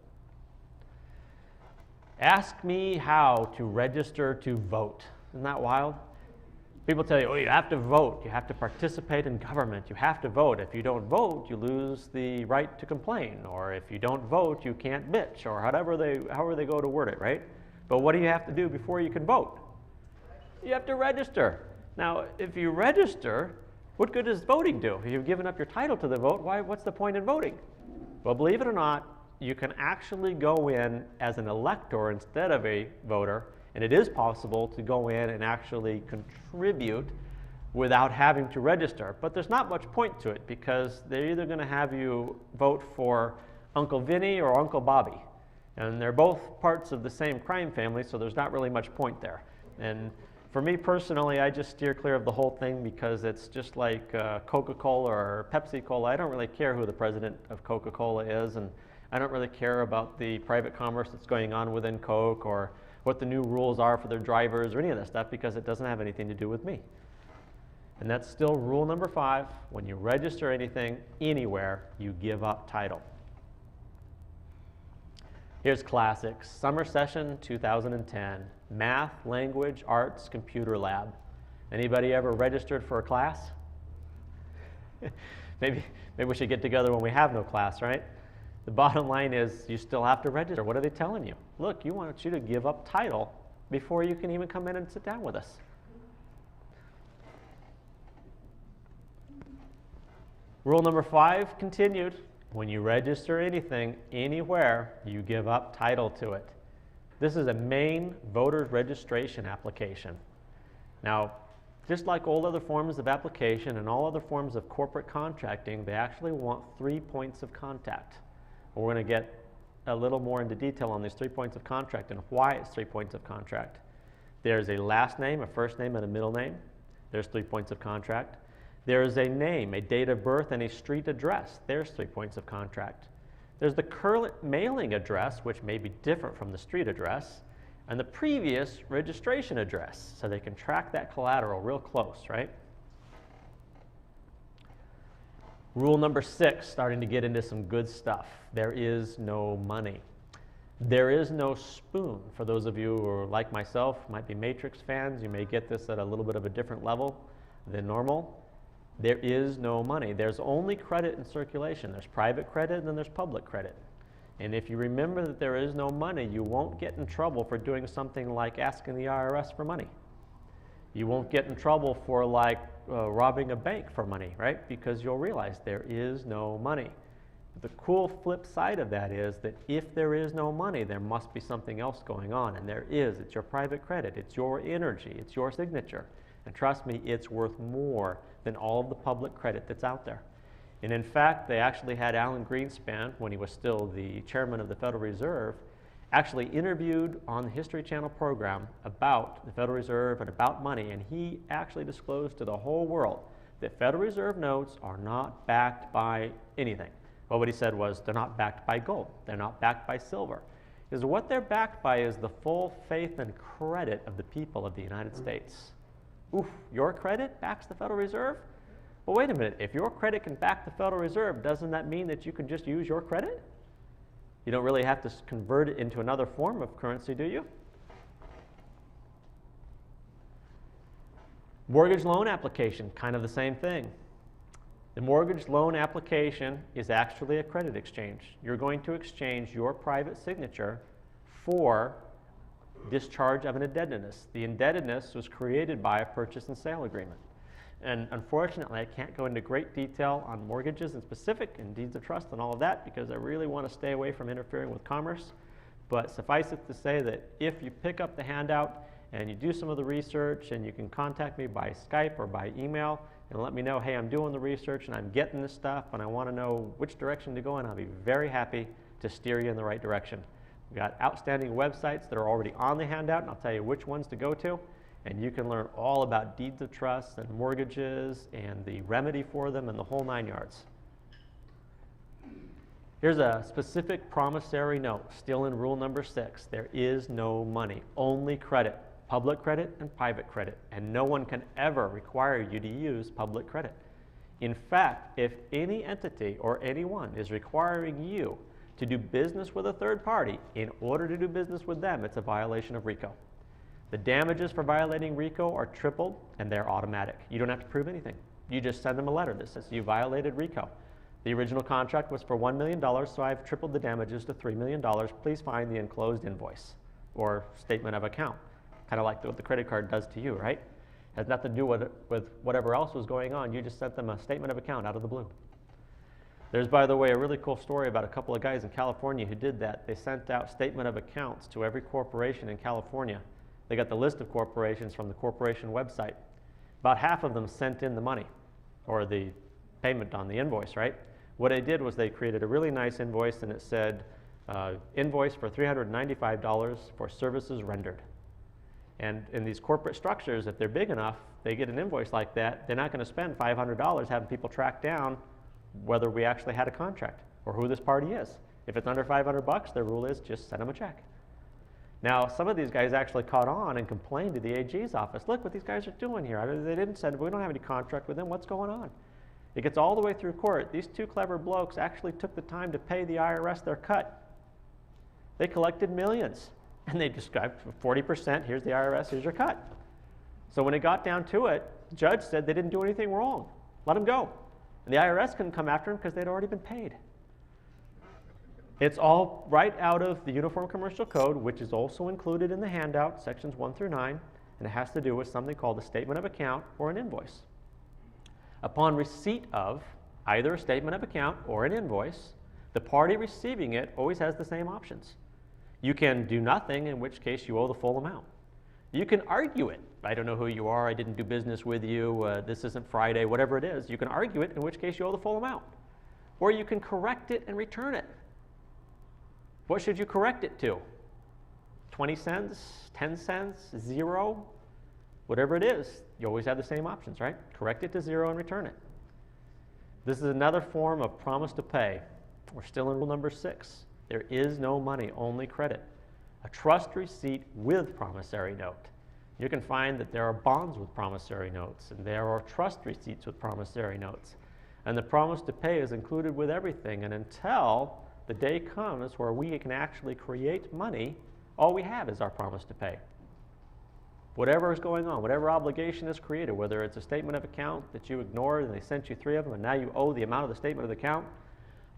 Ask me how to register to vote. Isn't that wild? People tell you, oh, you have to vote. You have to participate in government. You have to vote. If you don't vote, you lose the right to complain. Or if you don't vote, you can't bitch. Or however they go to word it, right? But what do you have to do before you can vote? You have to register. Now, if you register, what good does voting do? If you've given up your title to the vote, what's the point in voting? Well, believe it or not, you can actually go in as an elector instead of a voter, and it is possible to go in and actually contribute without having to register. But there's not much point to it, because they're either going to have you vote for Uncle Vinny or Uncle Bobby. And they're both parts of the same crime family, so there's not really much point there. And for me personally, I just steer clear of the whole thing, because it's just like Coca-Cola or Pepsi-Cola. I don't really care who the president of Coca-Cola is, and I don't really care about the private commerce that's going on within Coke or what the new rules are for their drivers or any of that stuff, because it doesn't have anything to do with me. And that's still rule number 5. When you register anything anywhere, you give up title. Here's classics. Summer session 2010. Math, language, arts, computer lab. Anybody ever registered for a class? maybe we should get together when we have no class, right? The bottom line is you still have to register. What are they telling you? Look, you want you to give up title before you can even come in and sit down with us. Rule number 5 continued. When you register anything, anywhere, you give up title to it. This is a Maine voter's registration application. Now, just like all other forms of application and all other forms of corporate contracting, they actually want 3 points of contact. We're going to get a little more into detail on these 3 points of contact and why it's 3 points of contact. There's a last name, a first name, and a middle name. There's 3 points of contact. There's a name, a date of birth, and a street address. There's 3 points of contact. There's the current mailing address, which may be different from the street address, and the previous registration address, so they can track that collateral real close, right? Rule number 6, starting to get into some good stuff. There is no money. There is no spoon. For those of you who are like myself, might be Matrix fans, you may get this at a little bit of a different level than normal. There is no money. There's only credit in circulation. There's private credit and then there's public credit. And if you remember that there is no money, you won't get in trouble for doing something like asking the IRS for money. You won't get in trouble for like robbing a bank for money, right? Because you'll realize there is no money. The cool flip side of that is that if there is no money, there must be something else going on, and there is. It's your private credit, it's your energy, it's your signature. And trust me, it's worth more than all of the public credit that's out there. And in fact, they actually had Alan Greenspan, when he was still the chairman of the Federal Reserve, actually interviewed on the History Channel program about the Federal Reserve and about money, and he actually disclosed to the whole world that Federal Reserve notes are not backed by anything. Well, what he said was, they're not backed by gold, they're not backed by silver. Because what they're backed by is the full faith and credit of the people of the United States. Oof, your credit backs the Federal Reserve? Well, wait a minute, if your credit can back the Federal Reserve, doesn't that mean that you can just use your credit? You don't really have to convert it into another form of currency, do you? Mortgage loan application, kind of the same thing. The mortgage loan application is actually a credit exchange. You're going to exchange your private signature for discharge of an indebtedness. The indebtedness was created by a purchase and sale agreement. And unfortunately, I can't go into great detail on mortgages in specific and deeds of trust and all of that because I really want to stay away from interfering with commerce. But suffice it to say that if you pick up the handout and you do some of the research, and you can contact me by Skype or by email and let me know, hey, I'm doing the research and I'm getting this stuff and I want to know which direction to go in, I'll be very happy to steer you in the right direction. We've got outstanding websites that are already on the handout, and I'll tell you which ones to go to. And you can learn all about deeds of trust and mortgages and the remedy for them and the whole 9 yards. Here's a specific promissory note, still in rule number 6. There is no money, only credit, public credit and private credit. And no one can ever require you to use public credit. In fact, if any entity or anyone is requiring you to do business with a third party in order to do business with them, it's a violation of RICO. The damages for violating RICO are tripled, and they're automatic. You don't have to prove anything. You just send them a letter that says you violated RICO. The original contract was for $1 million, so I've tripled the damages to $3 million. Please find the enclosed invoice or statement of account. Kind of like what the credit card does to you, right? Has nothing to do with whatever else was going on. You just sent them a statement of account out of the blue. There's, by the way, a really cool story about a couple of guys in California who did that. They sent out statement of accounts to every corporation in California. They got the list of corporations from the corporation website. About half of them sent in the money, or the payment on the invoice, right? What they did was they created a really nice invoice, and it said, invoice for $395 for services rendered. And in these corporate structures, if they're big enough, they get an invoice like that, they're not going to spend $500 having people track down whether we actually had a contract or who this party is. If it's under $500, their rule is just send them a check. Now, some of these guys actually caught on and complained to the AG's office. Look what these guys are doing here. They didn't send, we don't have any contract with them. What's going on? It gets all the way through court. These two clever blokes actually took the time to pay the IRS their cut. They collected millions, and they described 40%, here's the IRS, here's your cut. So when it got down to it, the judge said they didn't do anything wrong. Let them go. And the IRS couldn't come after them because they'd already been paid. It's all right out of the Uniform Commercial Code, which is also included in the handout, sections 1 through 9, and it has to do with something called a statement of account or an invoice. Upon receipt of either a statement of account or an invoice, the party receiving it always has the same options. You can do nothing, in which case you owe the full amount. You can argue it. I don't know who you are, I didn't do business with you, this isn't Friday, whatever it is. You can argue it, in which case you owe the full amount. Or you can correct it and return it. What should you correct it to? 20 cents, 10 cents, 0? Whatever it is, you always have the same options, right? Correct it to 0 and return it. This is another form of promise to pay. We're still in rule number 6. There is no money, only credit. A trust receipt with promissory note. You can find that there are bonds with promissory notes, and there are trust receipts with promissory notes. And the promise to pay is included with everything, and until the day comes where we can actually create money, all we have is our promise to pay. Whatever is going on, whatever obligation is created, whether it's a statement of account that you ignored and they sent you 3 of them and now you owe the amount of the statement of account,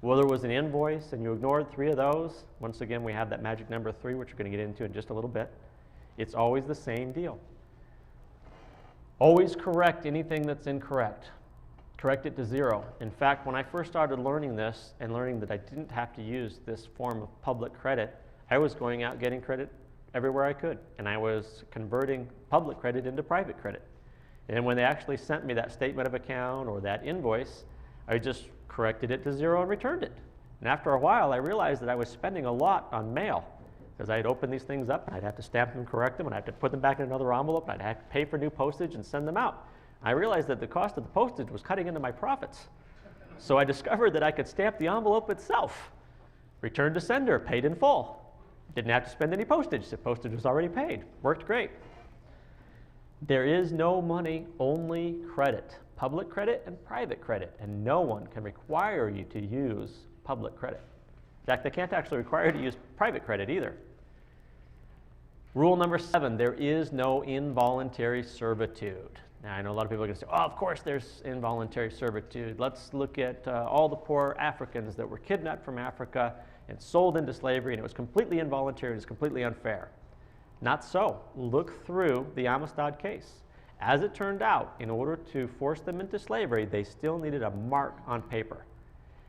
whether it was an invoice and you ignored 3 of those, once again we have that magic number 3, which we're going to get into in just a little bit. It's always the same deal. Always correct anything that's incorrect. Correct it to 0. In fact, when I first started learning this and learning that I didn't have to use this form of public credit, I was going out getting credit everywhere I could, and I was converting public credit into private credit. And when they actually sent me that statement of account or that invoice, I just corrected it to 0 and returned it. And after a while, I realized that I was spending a lot on mail, because I'd open these things up, and I'd have to stamp them, correct them, and I'd have to put them back in another envelope, and I'd have to pay for new postage and send them out. I realized that the cost of the postage was cutting into my profits. So I discovered that I could stamp the envelope itself, return to sender, paid in full. Didn't have to spend any postage. The postage was already paid. Worked great. There is no money, only credit. Public credit and private credit. And no one can require you to use public credit. In fact, they can't actually require you to use private credit either. Rule number 7, there is no involuntary servitude. Now, I know a lot of people are going to say, oh, of course there's involuntary servitude. Let's look at all the poor Africans that were kidnapped from Africa and sold into slavery, and it was completely involuntary and it's completely unfair. Not so. Look through the Amistad case. As it turned out, in order to force them into slavery, they still needed a mark on paper.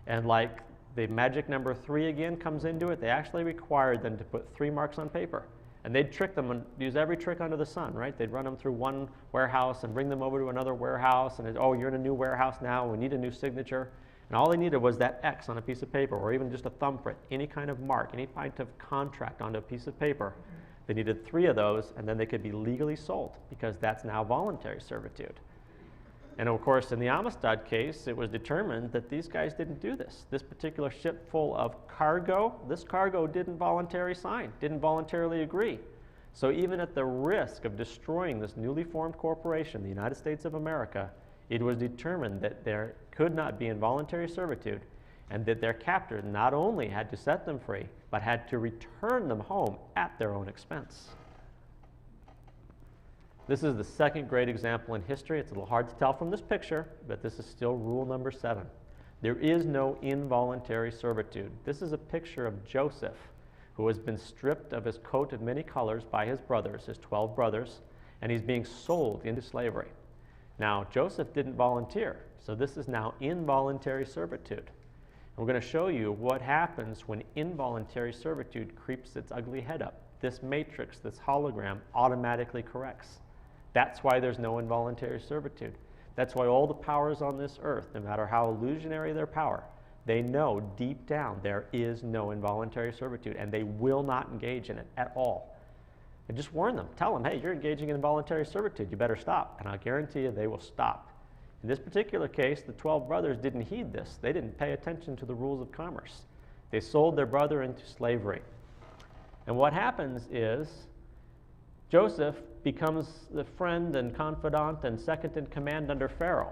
And like the magic number 3 again comes into it, they actually required them to put 3 marks on paper. And they'd trick them and use every trick under the sun, right? They'd run them through one warehouse and bring them over to another warehouse, and oh, you're in a new warehouse now, we need a new signature. And all they needed was that X on a piece of paper, or even just a thumbprint, any kind of mark, any kind of contract onto a piece of paper. They needed 3 of those, and then they could be legally sold, because that's now voluntary servitude. And of course, in the Amistad case, it was determined that these guys didn't do this. This particular ship full of cargo, this cargo didn't voluntarily sign, didn't voluntarily agree. So even at the risk of destroying this newly formed corporation, the United States of America, it was determined that there could not be involuntary servitude, and that their captor not only had to set them free, but had to return them home at their own expense. This is the second great example in history. It's a little hard to tell from this picture, but this is still rule number 7. There is no involuntary servitude. This is a picture of Joseph, who has been stripped of his coat of many colors by his brothers, his 12 brothers, and he's being sold into slavery. Now, Joseph didn't volunteer, so this is now involuntary servitude. And we're going to show you what happens when involuntary servitude creeps its ugly head up. This matrix, this hologram, automatically corrects. That's why there's no involuntary servitude. That's why all the powers on this earth, no matter how illusionary their power, they know deep down there is no involuntary servitude, and they will not engage in it at all. And just warn them. Tell them, hey, you're engaging in involuntary servitude. You better stop. And I'll guarantee you they will stop. In this particular case, the 12 brothers didn't heed this. They didn't pay attention to the rules of commerce. They sold their brother into slavery. And what happens is Joseph becomes the friend and confidant and second in command under Pharaoh.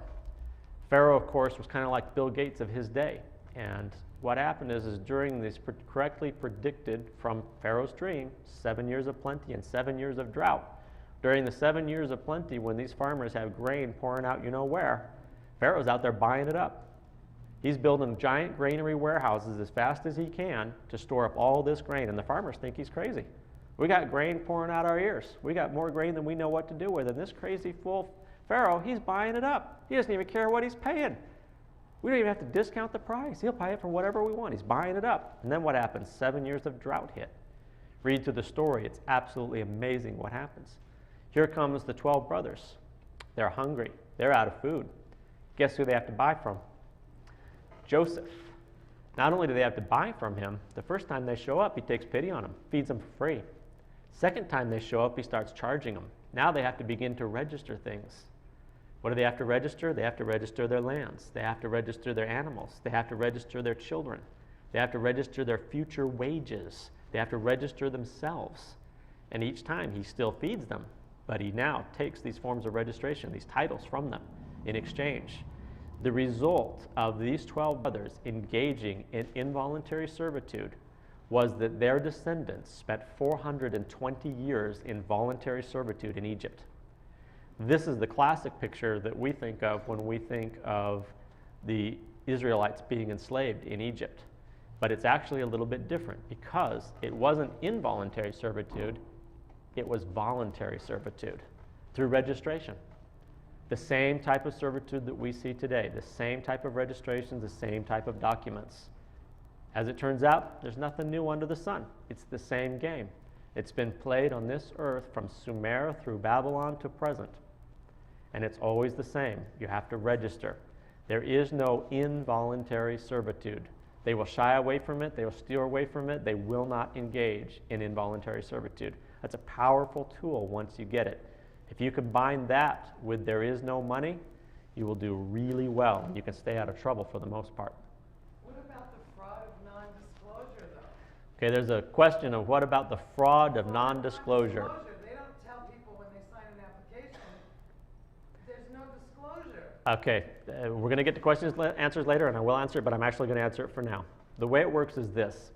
Pharaoh, of course, was kind of like Bill Gates of his day. And what happened is during these correctly predicted from Pharaoh's dream, 7 years of plenty and 7 years of drought. During the 7 years of plenty, when these farmers have grain pouring out you know where, Pharaoh's out there buying it up. He's building giant granary warehouses as fast as he can to store up all this grain, and the farmers think he's crazy. We got grain pouring out our ears. We got more grain than we know what to do with, and this crazy fool Pharaoh, he's buying it up. He doesn't even care what he's paying. We don't even have to discount the price. He'll buy it for whatever we want. He's buying it up. And then what happens? 7 years of drought hit. Read through the story. It's absolutely amazing what happens. Here comes the 12 brothers. They're hungry. They're out of food. Guess who they have to buy from? Joseph. Not only do they have to buy from him, the first time they show up, he takes pity on them, feeds them for free. Second time they show up, he starts charging them. Now they have to begin to register things. What do they have to register? They have to register their lands. They have to register their animals. They have to register their children. They have to register their future wages. They have to register themselves. And each time he still feeds them, but he now takes these forms of registration, these titles from them in exchange. The result of these 12 brothers engaging in involuntary servitude was that their descendants spent 420 years in voluntary servitude in Egypt. This is the classic picture that we think of when we think of the Israelites being enslaved in Egypt. But it's actually a little bit different because it wasn't involuntary servitude, it was voluntary servitude through registration. The same type of servitude that we see today, the same type of registrations, the same type of documents. As it turns out, there's nothing new under the sun. It's the same game. It's been played on this earth from Sumer through Babylon to present. And it's always the same. You have to register. There is no involuntary servitude. They will shy away from it. They will steer away from it. They will not engage in involuntary servitude. That's a powerful tool once you get it. If you combine that with there is no money, you will do really well, and you can stay out of trouble for the most part. What about the fraud of non-disclosure, though? Okay, there's a question of what about the fraud of non-disclosure? They don't tell people when they sign an application. There's no disclosure. Okay, we're going to get to answers later, and I will answer it, but I'm actually going to answer it for now. The way it works is this.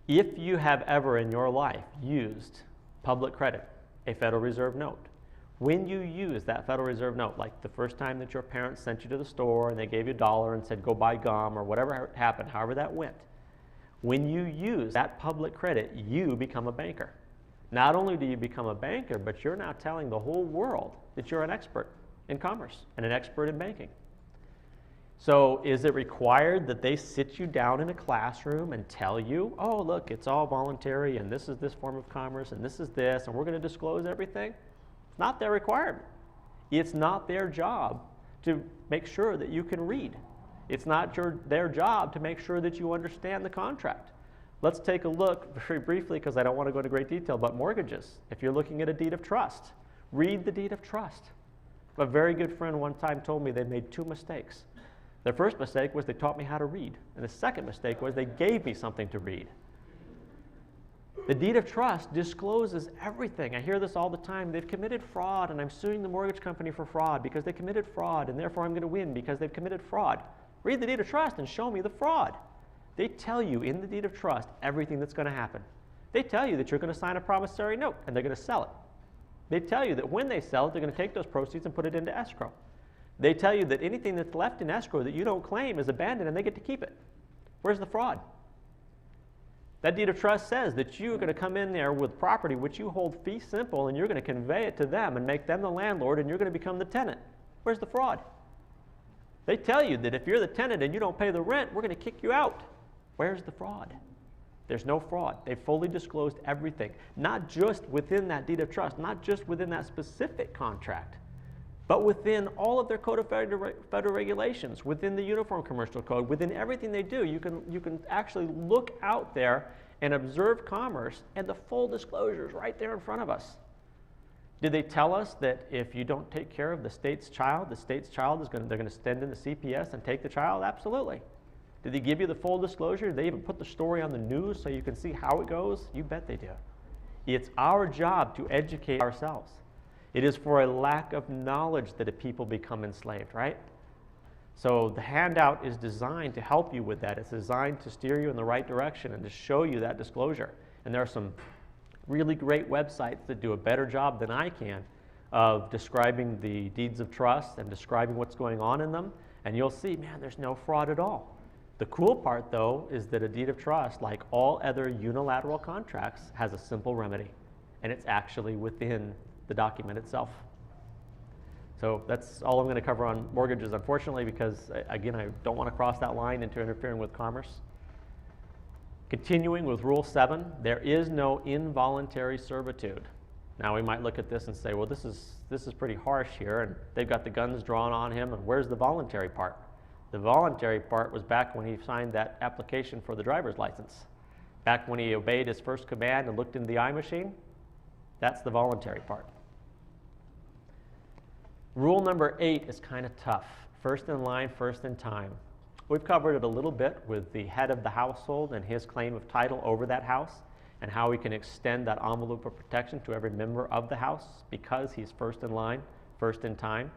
If you have ever in your life used public credit, a Federal Reserve note, when you use that Federal Reserve note, like the first time that your parents sent you to the store and they gave you $1 and said go buy gum or whatever happened, however that went, when you use that public credit, you become a banker. Not only do you become a banker, but you're now telling the whole world that you're an expert in commerce and an expert in banking. So is it required that they sit you down in a classroom and tell you, oh, look, it's all voluntary and this is this form of commerce and this is this and we're going to disclose everything? It's not their requirement. It's not their job to make sure that you can read. It's not their job to make sure that you understand the contract. Let's take a look very briefly, because I don't want to go into great detail, but mortgages. If you're looking at a deed of trust, read the deed of trust. A very good friend one time told me they made 2 mistakes. Their first mistake was they taught me how to read, and the second mistake was they gave me something to read. The deed of trust discloses everything. I hear this all the time. They've committed fraud, and I'm suing the mortgage company for fraud because they committed fraud, and therefore I'm going to win because they've committed fraud. Read the deed of trust and show me the fraud. They tell you in the deed of trust everything that's going to happen. They tell you that you're going to sign a promissory note, and they're going to sell it. They tell you that when they sell it, they're going to take those proceeds and put it into escrow. They tell you that anything that's left in escrow that you don't claim is abandoned and they get to keep it. Where's the fraud? That deed of trust says that you're going to come in there with property which you hold fee simple and you're going to convey it to them and make them the landlord and you're going to become the tenant. Where's the fraud? They tell you that if you're the tenant and you don't pay the rent, we're going to kick you out. Where's the fraud? There's no fraud. They've fully disclosed everything, not just within that deed of trust, not just within that specific contract, but within all of their Code of Federal Regulations, within the Uniform Commercial Code, within everything they do. You can actually look out there and observe commerce, and the full disclosure is right there in front of us. Did they tell us that if you don't take care of the state's child is they're going to send in the CPS and take the child? Absolutely. Did they give you the full disclosure? Did they even put the story on the news so you can see how it goes? You bet they do. It's our job to educate ourselves. It is for a lack of knowledge that a people become enslaved, right? So the handout is designed to help you with that. It's designed to steer you in the right direction and to show you that disclosure. And there are some really great websites that do a better job than I can of describing the deeds of trust and describing what's going on in them. And you'll see, man, there's no fraud at all. The cool part, though, is that a deed of trust, like all other unilateral contracts, has a simple remedy. And it's actually within the document itself. So that's all I'm going to cover on mortgages, unfortunately, because, again, I don't want to cross that line into interfering with commerce. Continuing with Rule 7, there is no involuntary servitude. Now, we might look at this and say, well, this is pretty harsh here, and they've got the guns drawn on him, and where's the voluntary part? The voluntary part was back when he signed that application for the driver's license. Back when he obeyed his first command and looked into the eye machine, that's the voluntary part. Rule number 8 is kind of tough. First in line, first in time. We've covered it a little bit with the head of the household and his claim of title over that house, and how we can extend that envelope of protection to every member of the house because he's first in line, first in time.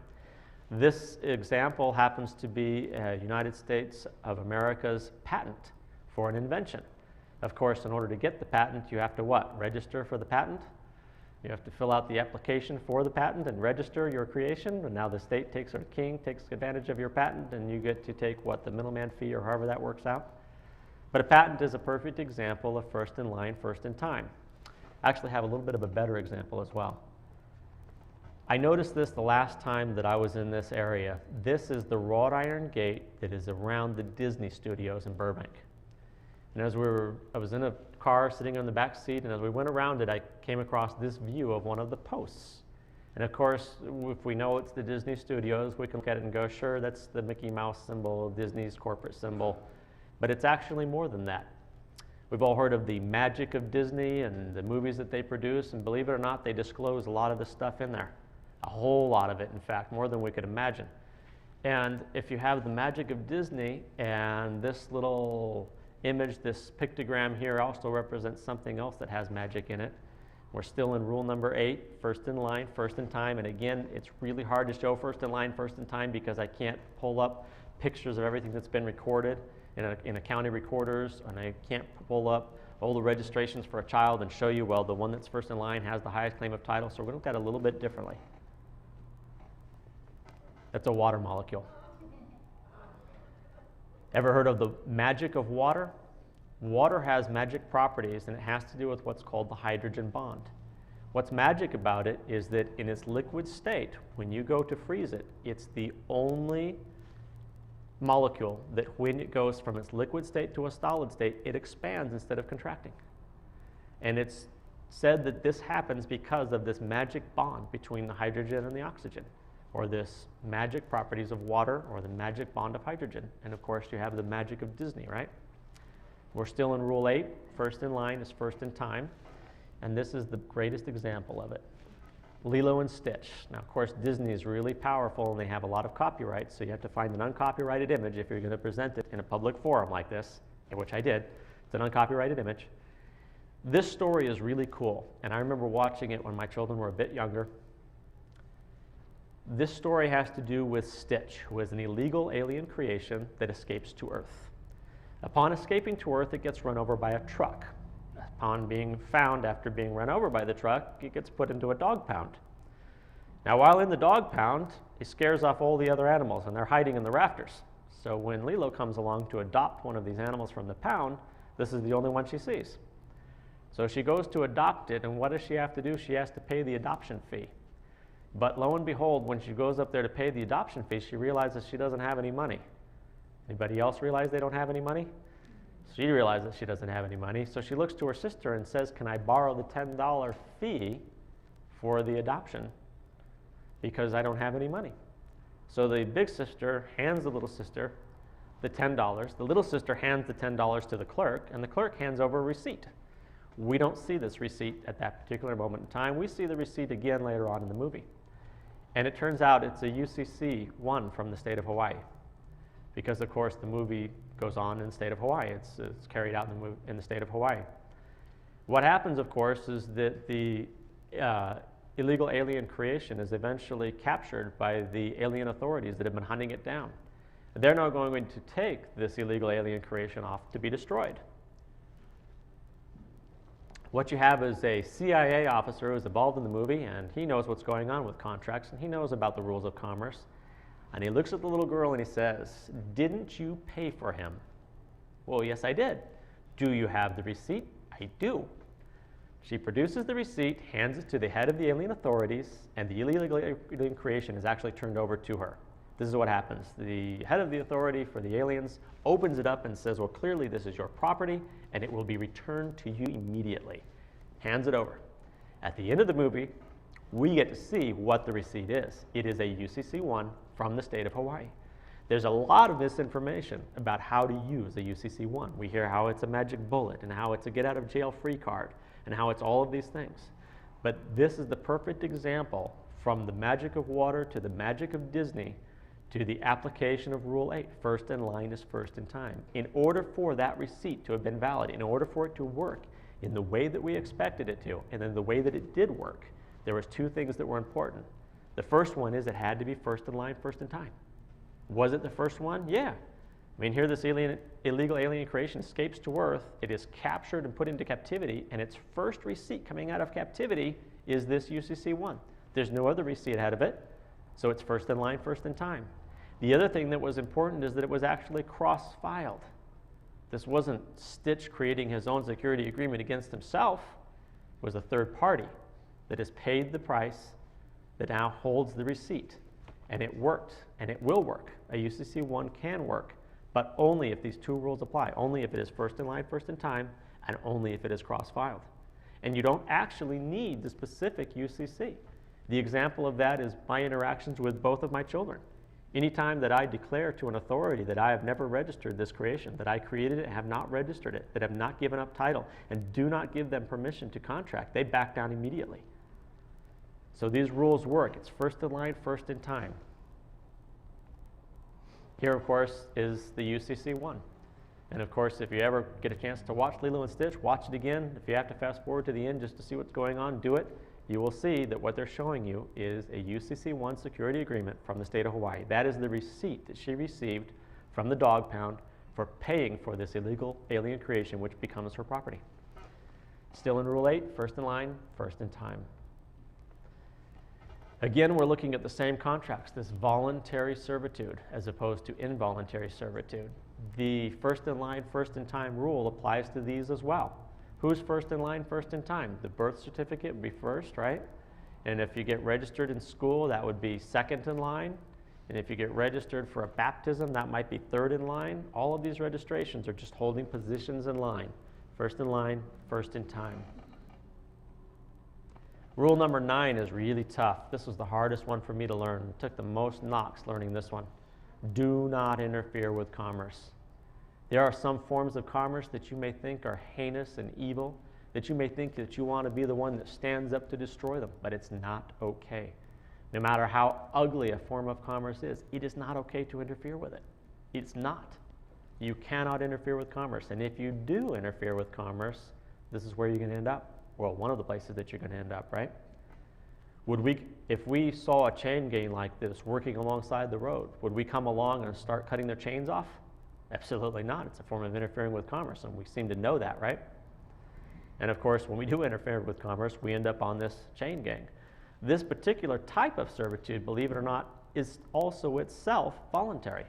This example happens to be United States of America's patent for an invention. Of course, in order to get the patent, you have to what? Register for the patent. You have to fill out the application for the patent and register your creation, and now the state takes, or the king takes advantage of your patent, and you get to take what, the middleman fee, or however that works out. But a patent is a perfect example of first in line, first in time. I actually have a little bit of a better example as well. I noticed this the last time that I was in this area. This is the wrought iron gate that is around the Disney studios in Burbank. And as I was in a car sitting on the back seat, and as we went around it, I came across this view of one of the posts. And of course, if we know it's the Disney studios, we can look at it and go, sure, that's the Mickey Mouse symbol, Disney's corporate symbol. But it's actually more than that. We've all heard of the magic of Disney and the movies that they produce, and believe it or not, they disclose a lot of the stuff in there. A whole lot of it, in fact, more than we could imagine. And if you have the magic of Disney, and this little image, this pictogram here, also represents something else that has magic in it. We're still in rule number 8, first in line, first in time. And again, it's really hard to show first in line, first in time, because I can't pull up pictures of everything that's been recorded in a county recorders, and I can't pull up all the registrations for a child and show you, well, the one that's first in line has the highest claim of title. So we're going to look at it a little bit differently. That's a water molecule. Ever heard of the magic of water? Water has magic properties, and it has to do with what's called the hydrogen bond. What's magic about it is that in its liquid state, when you go to freeze it, it's the only molecule that when it goes from its liquid state to a solid state, it expands instead of contracting. And it's said that this happens because of this magic bond between the hydrogen and the oxygen, or this magic properties of water, or the magic bond of hydrogen. And of course, you have the magic of Disney, right? We're still in Rule 8. First in line is first in time. And this is the greatest example of it. Lilo and Stitch. Now, of course, Disney is really powerful, and they have a lot of copyrights, so you have to find an uncopyrighted image if you're going to present it in a public forum like this, which I did. It's an uncopyrighted image. This story is really cool, and I remember watching it when my children were a bit younger. This story has to do with Stitch, who is an illegal alien creation that escapes to Earth. Upon escaping to Earth, it gets run over by a truck. Upon being found after being run over by the truck, it gets put into a dog pound. Now, while in the dog pound, it scares off all the other animals, and they're hiding in the rafters. So when Lilo comes along to adopt one of these animals from the pound, this is the only one she sees. So she goes to adopt it, and what does she have to do? She has to pay the adoption fee. But lo and behold, when she goes up there to pay the adoption fee, she realizes she doesn't have any money. Anybody else realize they don't have any money? She realizes she doesn't have any money, so she looks to her sister and says, can I borrow the $10 fee for the adoption? Because I don't have any money. So the big sister hands the little sister the $10. The little sister hands the $10 to the clerk, and the clerk hands over a receipt. We don't see this receipt at that particular moment in time. We see the receipt again later on in the movie. And it turns out it's a UCC 1 from the state of Hawaii. Because, of course, the movie goes on in the state of Hawaii. It's carried out in the state of Hawaii. What happens, of course, is that the illegal alien creation is eventually captured by the alien authorities that have been hunting it down. They're now going to take this illegal alien creation off to be destroyed. What you have is a CIA officer who's involved in the movie, and he knows what's going on with contracts, and he knows about the rules of commerce. And he looks at the little girl and he says, didn't you pay for him? Well, yes, I did. Do you have the receipt? I do. She produces the receipt, hands it to the head of the alien authorities, and the illegal alien creation is actually turned over to her. This is what happens. The head of the authority for the aliens opens it up and says, well, clearly this is your property, and it will be returned to you immediately. Hands it over. At the end of the movie, we get to see what the receipt is. It is a UCC-1 from the state of Hawaii. There's a lot of misinformation about how to use a UCC-1. We hear how it's a magic bullet and how it's a get-out-of-jail-free card and how it's all of these things. But this is the perfect example from the magic of water to the magic of Disney to the application of Rule 8. First in line is first in time. In order for that receipt to have been valid, in order for it to work in the way that we expected it to, and in the way that it did work, there was two things that were important. The first one is it had to be first in line, first in time. Was it the first one? Yeah. I mean, here this illegal alien creation escapes to Earth. It is captured and put into captivity, and its first receipt coming out of captivity is this UCC-1. There's no other receipt ahead of it, so it's first in line, first in time. The other thing that was important is that it was actually cross-filed. This wasn't Stitch creating his own security agreement against himself. It was a third party that has paid the price that now holds the receipt. And it worked, and it will work. A UCC-1 can work, but only if these two rules apply. Only if it is first in line, first in time, and only if it is cross-filed. And you don't actually need the specific UCC. The example of that is my interactions with both of my children. Anytime that I declare to an authority that I have never registered this creation, that I created it and have not registered it, that have not given up title, and do not give them permission to contract, they back down immediately. So these rules work. It's first in line, first in time. Here, of course, is the UCC-1. And of course, if you ever get a chance to watch Lilo and Stitch, watch it again. If you have to fast forward to the end just to see what's going on, do it. You will see that what they're showing you is a UCC-1 security agreement from the state of Hawaii. That is the receipt that she received from the dog pound for paying for this illegal alien creation, which becomes her property. Still in Rule 8, first in line, first in time. Again, we're looking at the same contracts, this voluntary servitude as opposed to involuntary servitude. The first in line, first in time rule applies to these as well. Who's first in line, first in time? The birth certificate would be first, right? And if you get registered in school, that would be second in line. And if you get registered for a baptism, that might be third in line. All of these registrations are just holding positions in line. First in line, first in time. Rule number 9 is really tough. This was the hardest one for me to learn. It took the most knocks learning this one. Do not interfere with commerce. There are some forms of commerce that you may think are heinous and evil, that you may think that you want to be the one that stands up to destroy them, but it's not okay. No matter how ugly a form of commerce is, it is not okay to interfere with it. It's not. You cannot interfere with commerce, and if you do interfere with commerce, this is where you're going to end up. Well, one of the places that you're going to end up, right? If we saw a chain gang like this working alongside the road, would we come along and start cutting their chains off? Absolutely not. It's a form of interfering with commerce, and we seem to know that, right? And of course, when we do interfere with commerce, we end up on this chain gang. This particular type of servitude, believe it or not, is also itself voluntary.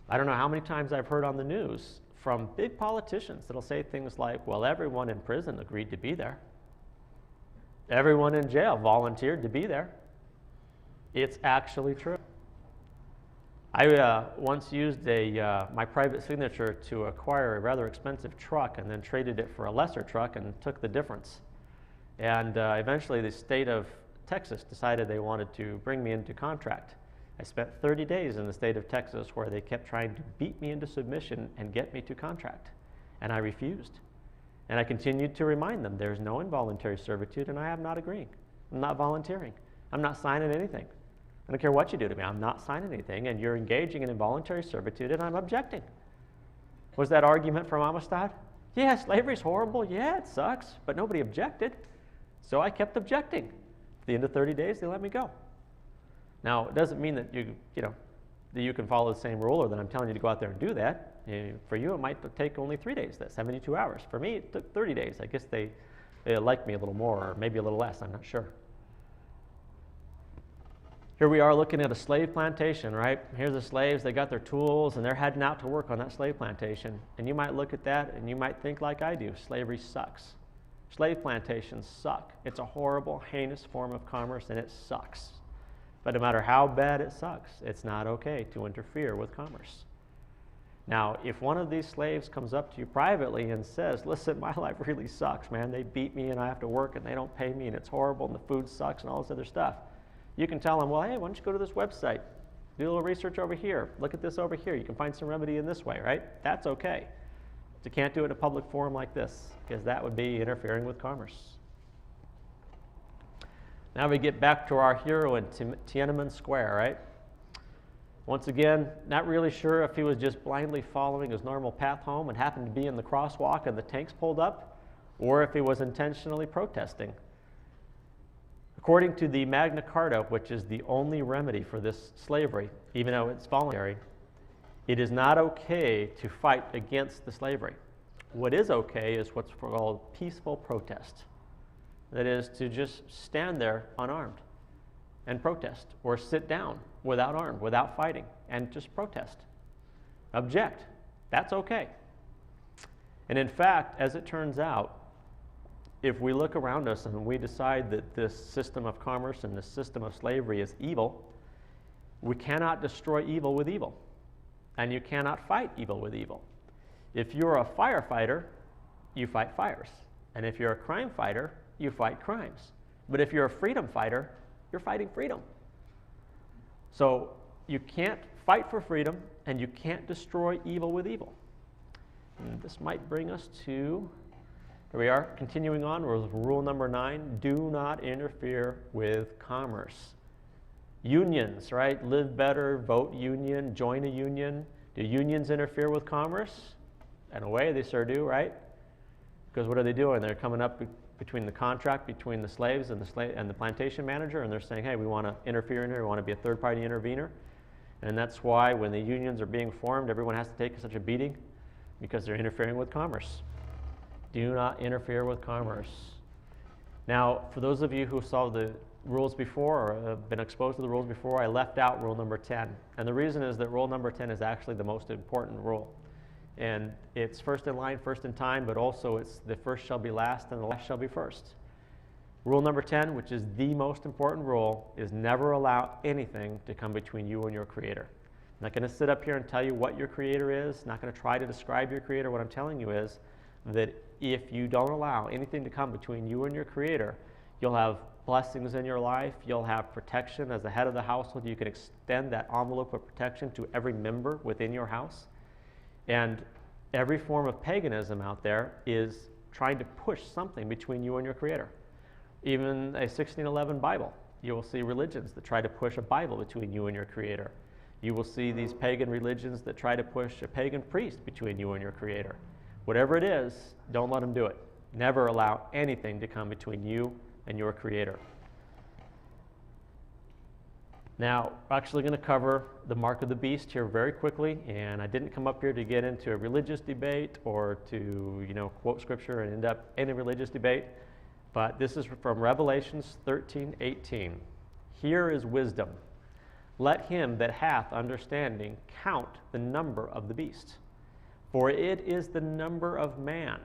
I don't know how many times I've heard on the news from big politicians that'll say things like, well, everyone in prison agreed to be there. Everyone in jail volunteered to be there. It's actually true. I once used my private signature to acquire a rather expensive truck and then traded it for a lesser truck and took the difference. And eventually the state of Texas decided they wanted to bring me into contract. I spent 30 days in the state of Texas where they kept trying to beat me into submission and get me to contract. And I refused. And I continued to remind them there's no involuntary servitude and I am not agreeing. I'm not volunteering. I'm not signing anything. I don't care what you do to me. I'm not signing anything, and you're engaging in involuntary servitude, and I'm objecting. Was that argument from Amistad? Yeah, slavery's horrible. Yeah, it sucks, but nobody objected. So I kept objecting. At the end of 30 days, they let me go. Now, it doesn't mean that that you can follow the same rule or that I'm telling you to go out there and do that. For you, it might take only 3 days, that's 72 hours. For me, it took 30 days. I guess they liked me a little more or maybe a little less. I'm not sure. Here we are looking at a slave plantation, right? Here's the slaves, they got their tools and they're heading out to work on that slave plantation. And you might look at that and you might think like I do, slavery sucks. Slave plantations suck. It's a horrible, heinous form of commerce, and it sucks. But no matter how bad it sucks, it's not okay to interfere with commerce. Now, if one of these slaves comes up to you privately and says, listen, my life really sucks, man. They beat me and I have to work and they don't pay me and it's horrible and the food sucks and all this other stuff. You can tell them, well, hey, why don't you go to this website? Do a little research over here. Look at this over here. You can find some remedy in this way, right? That's okay. But you can't do it in a public forum like this, because that would be interfering with commerce. Now we get back to our hero in Tiananmen Square, right? Once again, not really sure if he was just blindly following his normal path home and happened to be in the crosswalk and the tanks pulled up, or if he was intentionally protesting. According to the Magna Carta, which is the only remedy for this slavery, even though it's voluntary, it is not okay to fight against the slavery. What is okay is what's called peaceful protest. That is to just stand there unarmed and protest, or sit down without armed, without fighting, and just protest. Object. That's okay. And in fact, as it turns out, if we look around us and we decide that this system of commerce and this system of slavery is evil, we cannot destroy evil with evil. And you cannot fight evil with evil. If you're a firefighter, you fight fires. And if you're a crime fighter, you fight crimes. But if you're a freedom fighter, you're fighting freedom. So you can't fight for freedom, and you can't destroy evil with evil. And this might bring us to, here we are, continuing on with rule number 9, do not interfere with commerce. Unions, right? Live better, vote union, join a union. Do unions interfere with commerce? In a way, they sure do, right? Because what are they doing? They're coming up between the contract between the slaves and the plantation manager, and they're saying, hey, we want to interfere in here, we want to be a third-party intervener. And that's why when the unions are being formed, everyone has to take such a beating, because they're interfering with commerce. Do not interfere with commerce. Now, for those of you who saw the rules before or have been exposed to the rules before, I left out rule number 10. And the reason is that rule number 10 is actually the most important rule. And it's first in line, first in time, but also it's the first shall be last and the last shall be first. Rule number 10, which is the most important rule, is never allow anything to come between you and your Creator. I'm not going to sit up here and tell you what your Creator is. I'm not going to try to describe your Creator. What I'm telling you is that if you don't allow anything to come between you and your Creator, you'll have blessings in your life. You'll have protection. As the head of the household, you can extend that envelope of protection to every member within your house. And every form of paganism out there is trying to push something between you and your Creator. Even a 1611 Bible, you will see religions that try to push a Bible between you and your Creator. You will see these pagan religions that try to push a pagan priest between you and your Creator. Whatever it is, don't let them do it. Never allow anything to come between you and your Creator. Now, we're actually going to cover the mark of the beast here very quickly, and I didn't come up here to get into a religious debate or to, quote scripture and end up in a religious debate, but this is from Revelations 13:18. Here is wisdom. Let him that hath understanding count the number of the beast, for it is the number of man,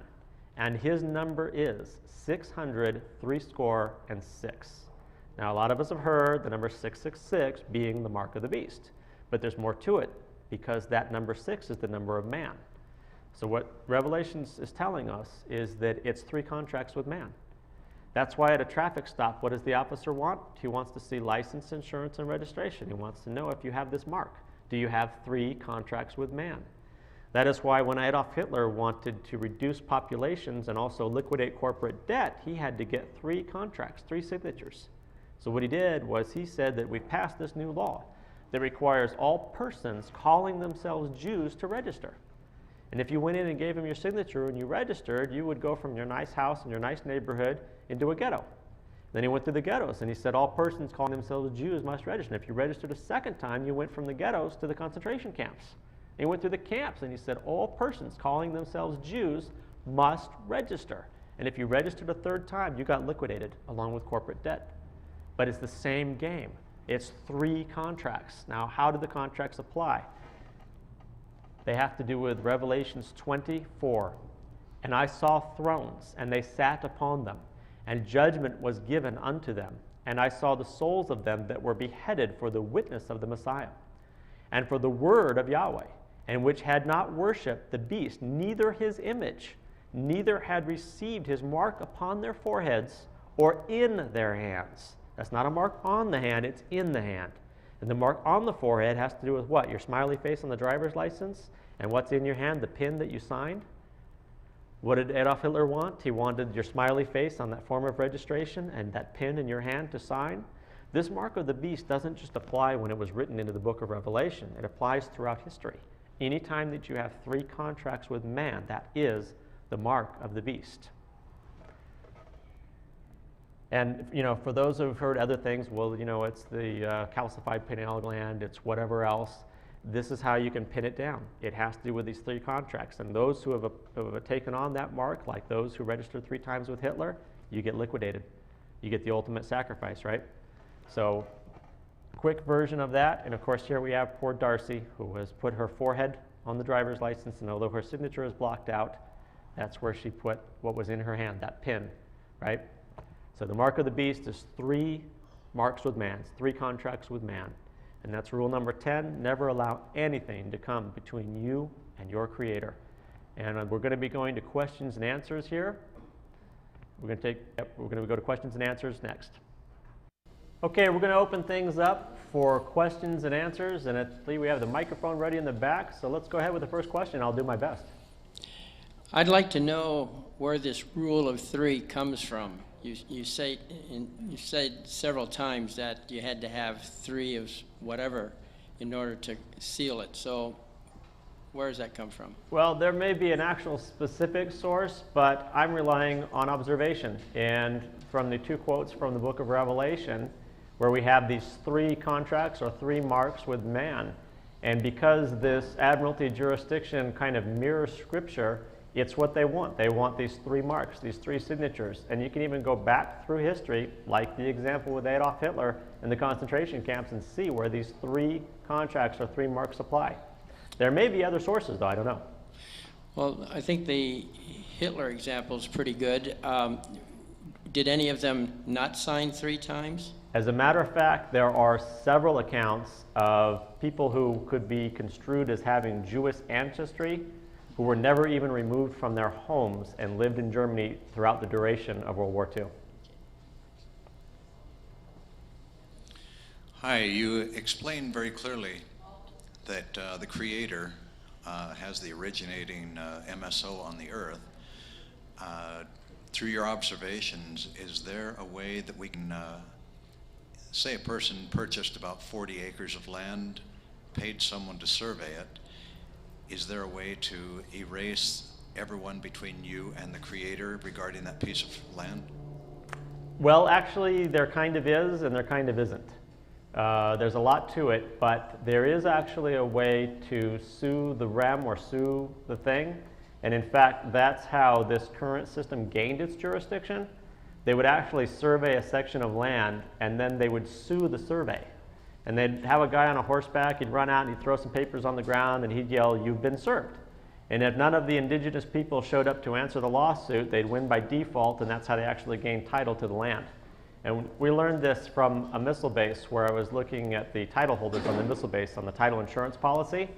and his number is 666. Now, a lot of us have heard the number 666 being the mark of the beast, but there's more to it, because that number 6 is the number of man. So what Revelations is telling us is that it's 3 contracts with man. That's why at a traffic stop, what does the officer want? He wants to see license, insurance, and registration. He wants to know if you have this mark. Do you have 3 contracts with man? That is why when Adolf Hitler wanted to reduce populations and also liquidate corporate debt, he had to get 3 contracts, 3 signatures. So what he did was he said that we've passed this new law that requires all persons calling themselves Jews to register. And if you went in and gave him your signature and you registered, you would go from your nice house and your nice neighborhood into a ghetto. Then he went through the ghettos and he said all persons calling themselves Jews must register. And if you registered a second time, you went from the ghettos to the concentration camps. And he went through the camps and he said all persons calling themselves Jews must register. And if you registered a third time, you got liquidated along with corporate debt. But it's the same game. It's 3 contracts. Now, how do the contracts apply? They have to do with Revelations 20:4. And I saw thrones, and they sat upon them, and judgment was given unto them. And I saw the souls of them that were beheaded for the witness of the Messiah, and for the word of Yahweh, and which had not worshipped the beast, neither his image, neither had received his mark upon their foreheads or in their hands. That's not a mark on the hand, it's in the hand. And the mark on the forehead has to do with what? Your smiley face on the driver's license? And what's in your hand? The pin that you signed? What did Adolf Hitler want? He wanted your smiley face on that form of registration and that pin in your hand to sign. This mark of the beast doesn't just apply when it was written into the book of Revelation. It applies throughout history. Anytime that you have 3 contracts with man, that is the mark of the beast. And, for those who've heard other things, well, it's the calcified pineal gland, it's whatever else. This is how you can pin it down. It has to do with these 3 contracts. And those who have taken on that mark, like those who registered 3 times with Hitler, you get liquidated. You get the ultimate sacrifice, right? So, quick version of that. And of course, here we have poor Darcy, who has put her forehead on the driver's license. And although her signature is blocked out, that's where she put what was in her hand, that pin, right? So the mark of the beast is 3 marks with man, 3 contracts with man. And that's rule number 10, never allow anything to come between you and your Creator. And we're going to be going to questions and answers here. We're going to go to questions and answers next. Okay, we're going to open things up for questions and answers. And at Lee, we have the microphone ready in the back. So let's go ahead with the first question. I'll do my best. I'd like to know where this rule of 3 comes from. You said several times that you had to have 3 of whatever in order to seal it. So where does that come from? Well, there may be an actual specific source, but I'm relying on observation. And from the 2 quotes from the book of Revelation, where we have these 3 contracts or 3 marks with man. And because this admiralty jurisdiction kind of mirrors Scripture, it's what they want. They want these 3 marks, these 3 signatures. And you can even go back through history, like the example with Adolf Hitler in the concentration camps, and see where these 3 contracts or 3 marks apply. There may be other sources, though. I don't know. Well, I think the Hitler example is pretty good. Did any of them not sign 3 times? As a matter of fact, there are several accounts of people who could be construed as having Jewish ancestry who were never even removed from their homes and lived in Germany throughout the duration of World War II. Hi, you explained very clearly that the Creator has the originating MSO on the earth. Through your observations, is there a way that we can, say a person purchased about 40 acres of land, paid someone to survey it, is there a way to erase everyone between you and the Creator regarding that piece of land? Well, actually, there kind of is and there kind of isn't. There's a lot to it, but there is actually a way to sue the rem or sue the thing. And in fact, that's how this current system gained its jurisdiction. They would actually survey a section of land, and then they would sue the survey. And they'd have a guy on a horseback, he'd run out and he'd throw some papers on the ground and he'd yell, "You've been served." And if none of the indigenous people showed up to answer the lawsuit, they'd win by default, and that's how they actually gained title to the land. And we learned this from a missile base where I was looking at the title holders on the missile base on the title insurance policy,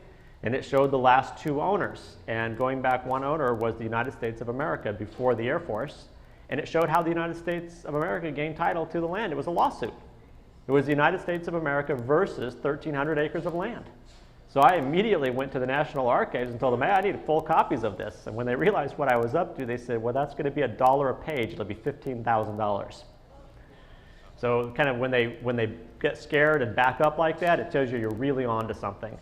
and it showed the last 2 owners. And going back, 1 owner was the United States of America before the Air Force, and it showed how the United States of America gained title to the land. It was a lawsuit. It was the United States of America versus 1,300 acres of land. So I immediately went to the National Archives and told them, "Hey, I need full copies of this." And when they realized what I was up to, they said, "Well, that's going to be $1 a page. It'll be $15,000. So kind of when they get scared and back up like that, it tells you you're really on to something.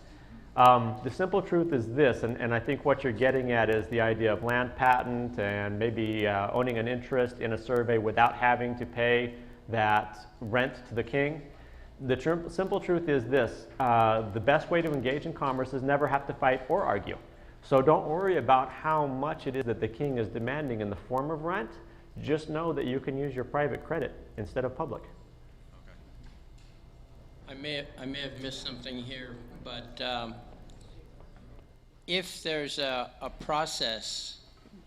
The simple truth is this, and I think what you're getting at is the idea of land patent and maybe owning an interest in a survey without having to pay that rent to the king. The simple truth is this, the best way to engage in commerce is never have to fight or argue. So don't worry about how much it is that the king is demanding in the form of rent. Just know that you can use your private credit instead of public. I may have missed something here, but if there's a process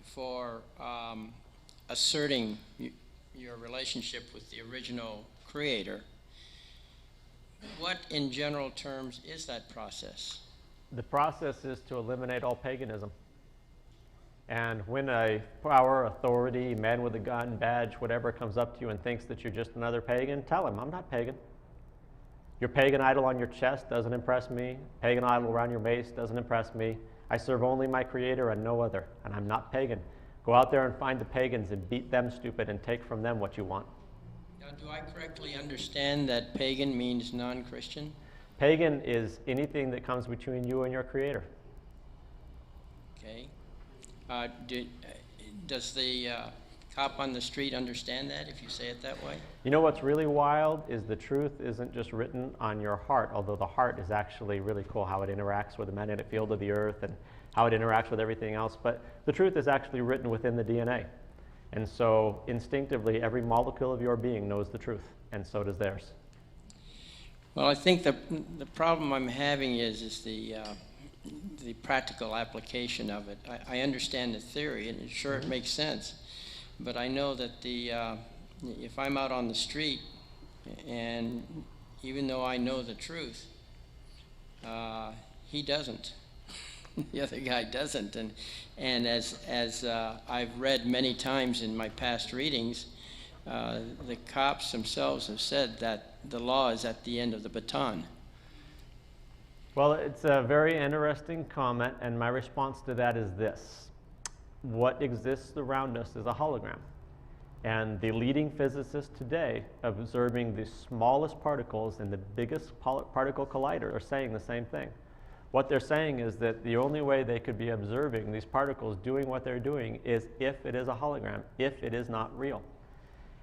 for asserting your relationship with the original creator, what in general terms is that process? The process is to eliminate all paganism. And when a power, authority, man with a gun, badge, whatever comes up to you and thinks that you're just another pagan, tell him, I'm not pagan. Your pagan idol on your chest doesn't impress me. Pagan idol around your waist doesn't impress me. I serve only my creator and no other, and I'm not pagan. Go out there and find the pagans and beat them stupid and take from them what you want. Now, do I correctly understand that pagan means non-Christian? Pagan is anything that comes between you and your creator. Okay. Does the cop on the street understand that if you say it that way? You know what's really wild is the truth isn't just written on your heart, although the heart is actually really cool, how it interacts with the magnetic field of the earth and how it interacts with everything else. But the truth is actually written within the DNA. And so instinctively, every molecule of your being knows the truth, and so does theirs. Well, I think the problem I'm having is the practical application of it. I understand the theory, and sure, it makes sense. But I know that if I'm out on the street, and even though I know the truth, he doesn't. The other guy doesn't. And as I've read many times in my past readings, the cops themselves have said that the law is at the end of the baton. Well, it's a very interesting comment, and my response to that is this. What exists around us is a hologram. And the leading physicists today, observing the smallest particles in the biggest particle collider, are saying the same thing. What they're saying is that the only way they could be observing these particles doing what they're doing is if it is a hologram, if it is not real.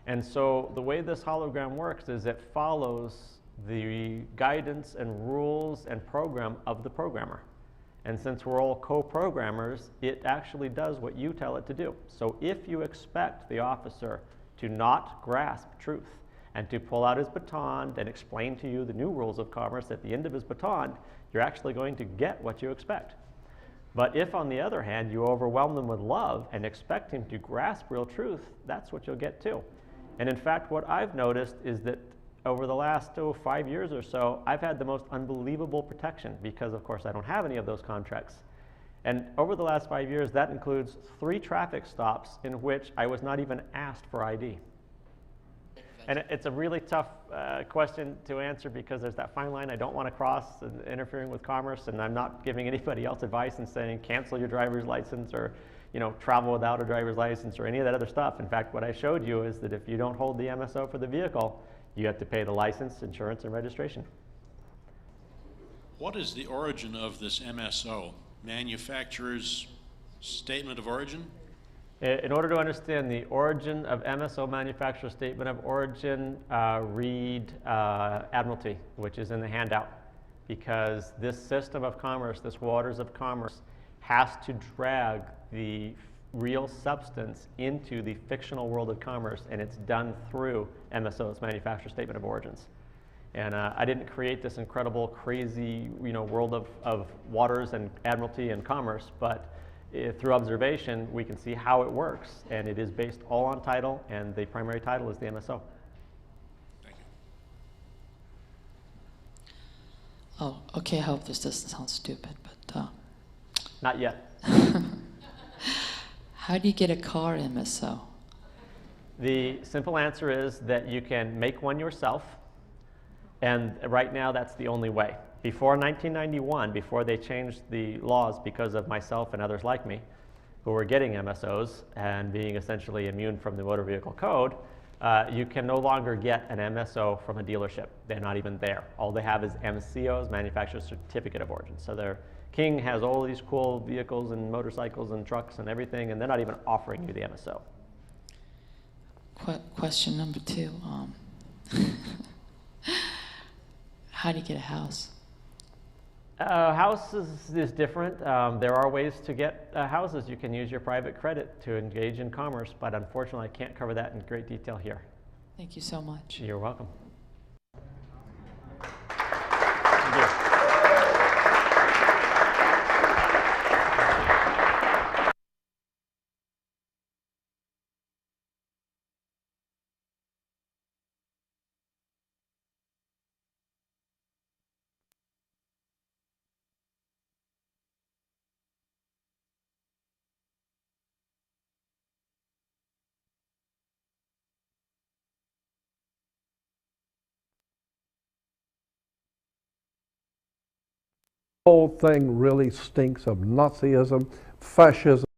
And so the way this hologram works is it follows the guidance and rules and program of the programmer. And since we're all co-programmers, it actually does what you tell it to do. So if you expect the officer to not grasp truth and to pull out his baton and explain to you the new rules of commerce at the end of his baton, you're actually going to get what you expect. But if, on the other hand, you overwhelm them with love and expect him to grasp real truth, that's what you'll get too. And in fact, what I've noticed is that over the last 5 years or so, I've had the most unbelievable protection because, of course, I don't have any of those contracts. And over the last 5 years, that includes 3 traffic stops in which I was not even asked for ID. And it's a really tough question to answer because there's that fine line I don't want to cross, interfering with commerce, and I'm not giving anybody else advice and saying cancel your driver's license or travel without a driver's license or any of that other stuff. In fact, what I showed you is that if you don't hold the MSO for the vehicle, you have to pay the license, insurance, and registration. What is the origin of this MSO? Manufacturer's statement of origin? In order to understand the origin of MSO, manufacturer statement of origin, read Admiralty, which is in the handout, because this system of commerce, this waters of commerce, has to drag the real substance into the fictional world of commerce, and it's done through MSO's manufacturer statement of origins. And I didn't create this incredible, crazy, world of waters and Admiralty and commerce, but through observation, we can see how it works, and it is based all on title, and the primary title is the MSO. Thank you. Oh, okay, I hope this doesn't sound stupid, but... Not yet. How do you get a car MSO? The simple answer is that you can make one yourself, and right now that's the only way. Before 1991, before they changed the laws because of myself and others like me, who were getting MSOs and being essentially immune from the motor vehicle code, you can no longer get an MSO from a dealership. They're not even there. All they have is MCOs, Manufacturer Certificate of Origin. So King has all these cool vehicles and motorcycles and trucks and everything, and they're not even offering you the MSO. Question number 2. How do you get a house? Houses is different. There are ways to get houses. You can use your private credit to engage in commerce, but unfortunately I can't cover that in great detail here. Thank you so much. You're welcome. whole thing really stinks of Nazism, fascism.